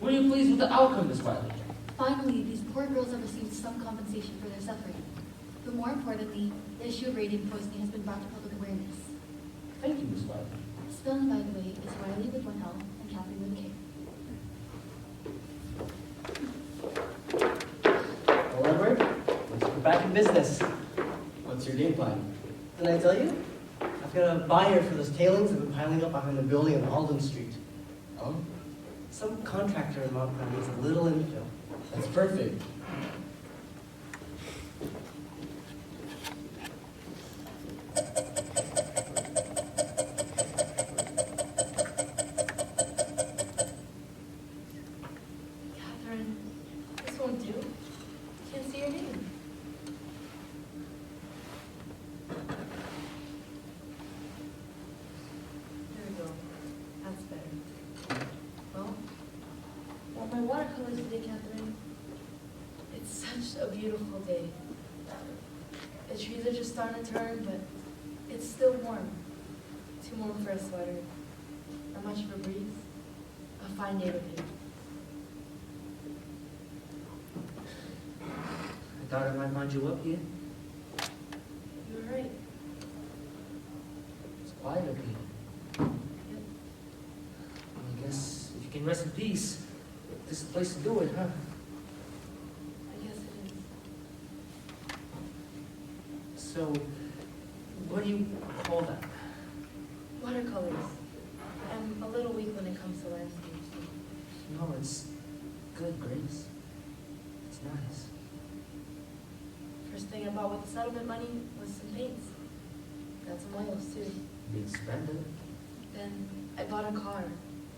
Were you pleased with the outcome, Miss Wiley? Finally, these poor girls have received some compensation for their suffering. But more importantly, the issue of radium poisoning has been brought to public awareness. Thank you, Miss Wiley. Spelling, by the way, is Wiley with one L and Catherine with a K. Well, Edward, we're back in business. What's your game plan? Didn't I tell you? I've got a buyer for those tailings that have been piling up behind the building on Alden Street. Oh, Some contractor in Mount Crown needs a little infill. that's perfect. Catherine, this won't do. Can't see your name. Trees are just starting to turn, but it's still warm. Too warm for a sweater. Not much of a breeze. A fine day to paint. I thought I might find you up here. You were right. It's quiet up here. Yep. I guess if you can rest in peace, this is the place to do it, huh? I guess it is. So, what do you call that? Watercolors. I'm a little weak when it comes to landscapes. No, it's good, Grace. It's nice. First thing I bought with the settlement money was some paints. Got some oils too. Big spender. Then I bought a car.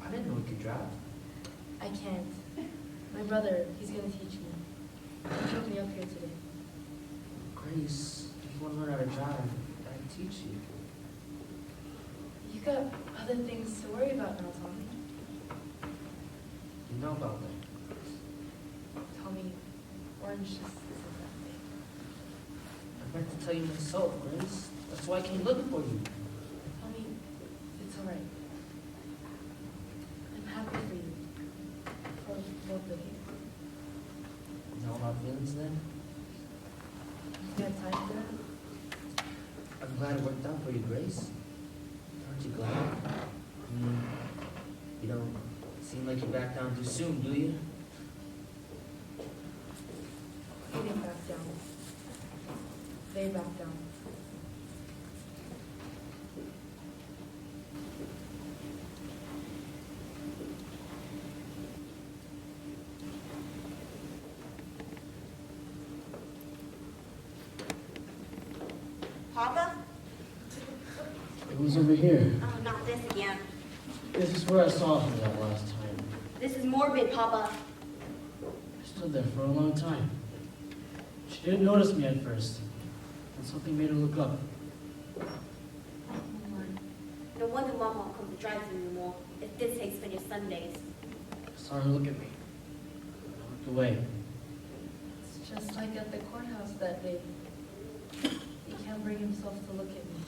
I didn't know you could drive. I can't. My brother, he's gonna teach me. He drove me up here today. Grace, if you want to learn how to drive, I can teach you. You got other things to worry about now, Tommy. You know about that. Tommy, orange just isn't that big. I meant to tell you myself, Grace. That's why I came looking for you. Tommy, it's alright. I'm happy for you. For both of you. No hard feelings then? You got time for that? I'm glad it worked out for you, Grace. Aren't you glad? I mean, you don't seem like you back down too soon, do you? He didn't back down. They backed down. Papa? It was over here. Oh, not this again. This is where I saw her that last time. This is morbid, Papa. I stood there for a long time. She didn't notice me at first, and something made her look up. No wonder Mom won't come to drive you anymore if this takes spend your Sundays. I saw her look at me. I looked away. It's just like at the courthouse that day. He can't bring himself to look at me.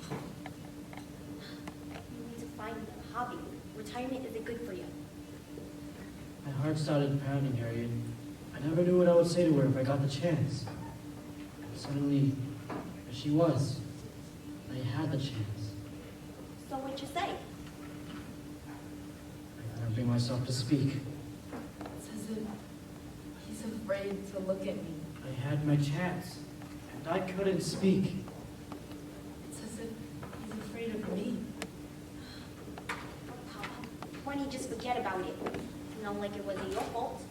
You need to find a hobby. Retirement isn't good for you. My heart started pounding, Harriet. I never knew what I would say to her if I got the chance. Suddenly, there she was. I had the chance. So what'd you say? I couldn't bring myself to speak. It's as if he's afraid to look at me. I had my chance, and I couldn't speak. It's as if he's afraid of me. Papa, why don't you just forget about it? It's not like it wasn't your fault.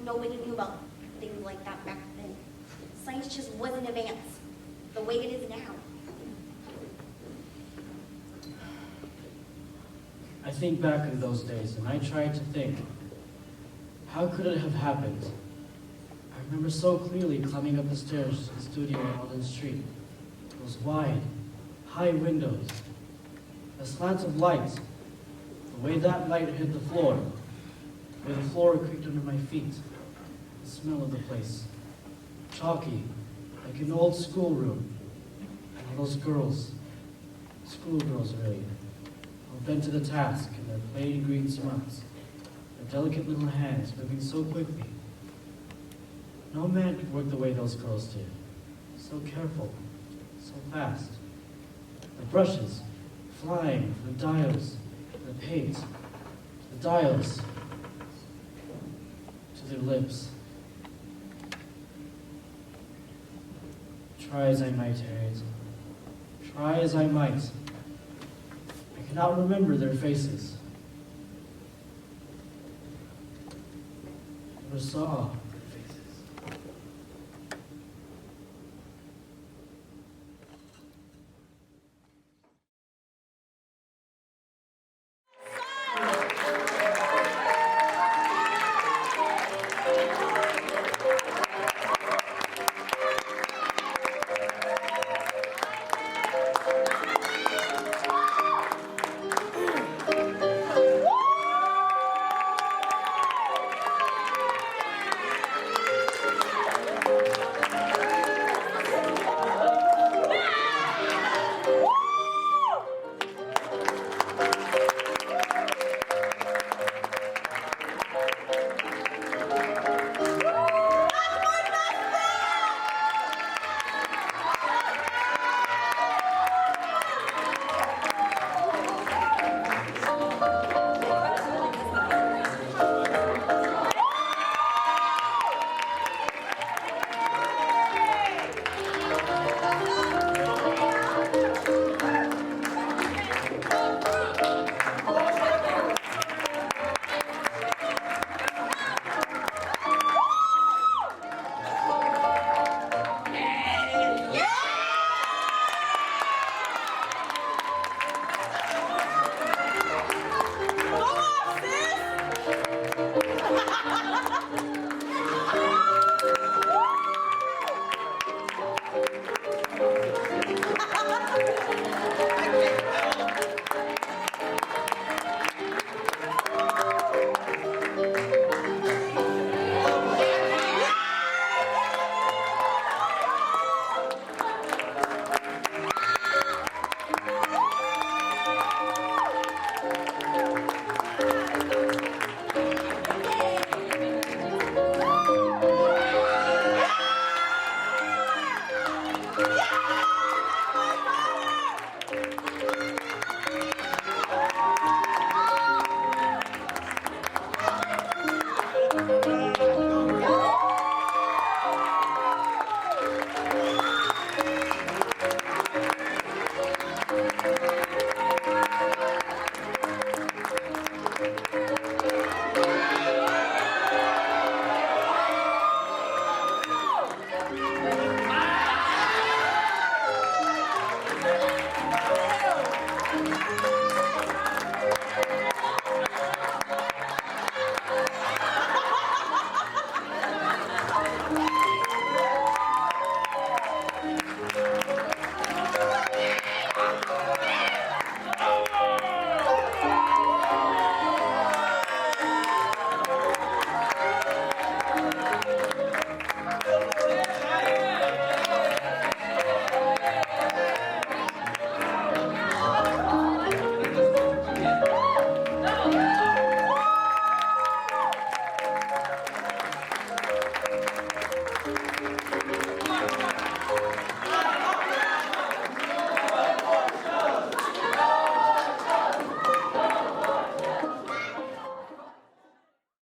Nobody knew about things like that back then. Science just wasn't advanced the way it is now. I think back to those days, and I tried to think, how could it have happened? I remember so clearly climbing up the stairs to the studio on Alden Street. Those wide, high windows, the slants of light, the way that light hit the floor, the way the floor creaked under my feet, the smell of the place, chalky, like an old schoolroom, and all those girls, schoolgirls really, all bent to the task in their plain green smots, their delicate little hands moving so quickly. No man could work the way those girls did. So careful, so fast. The brushes flying from the dials, the paint, the dials, to their lips. Try as I might, Harriet. Try as I might. I cannot remember their faces. Never saw their faces. Thank you.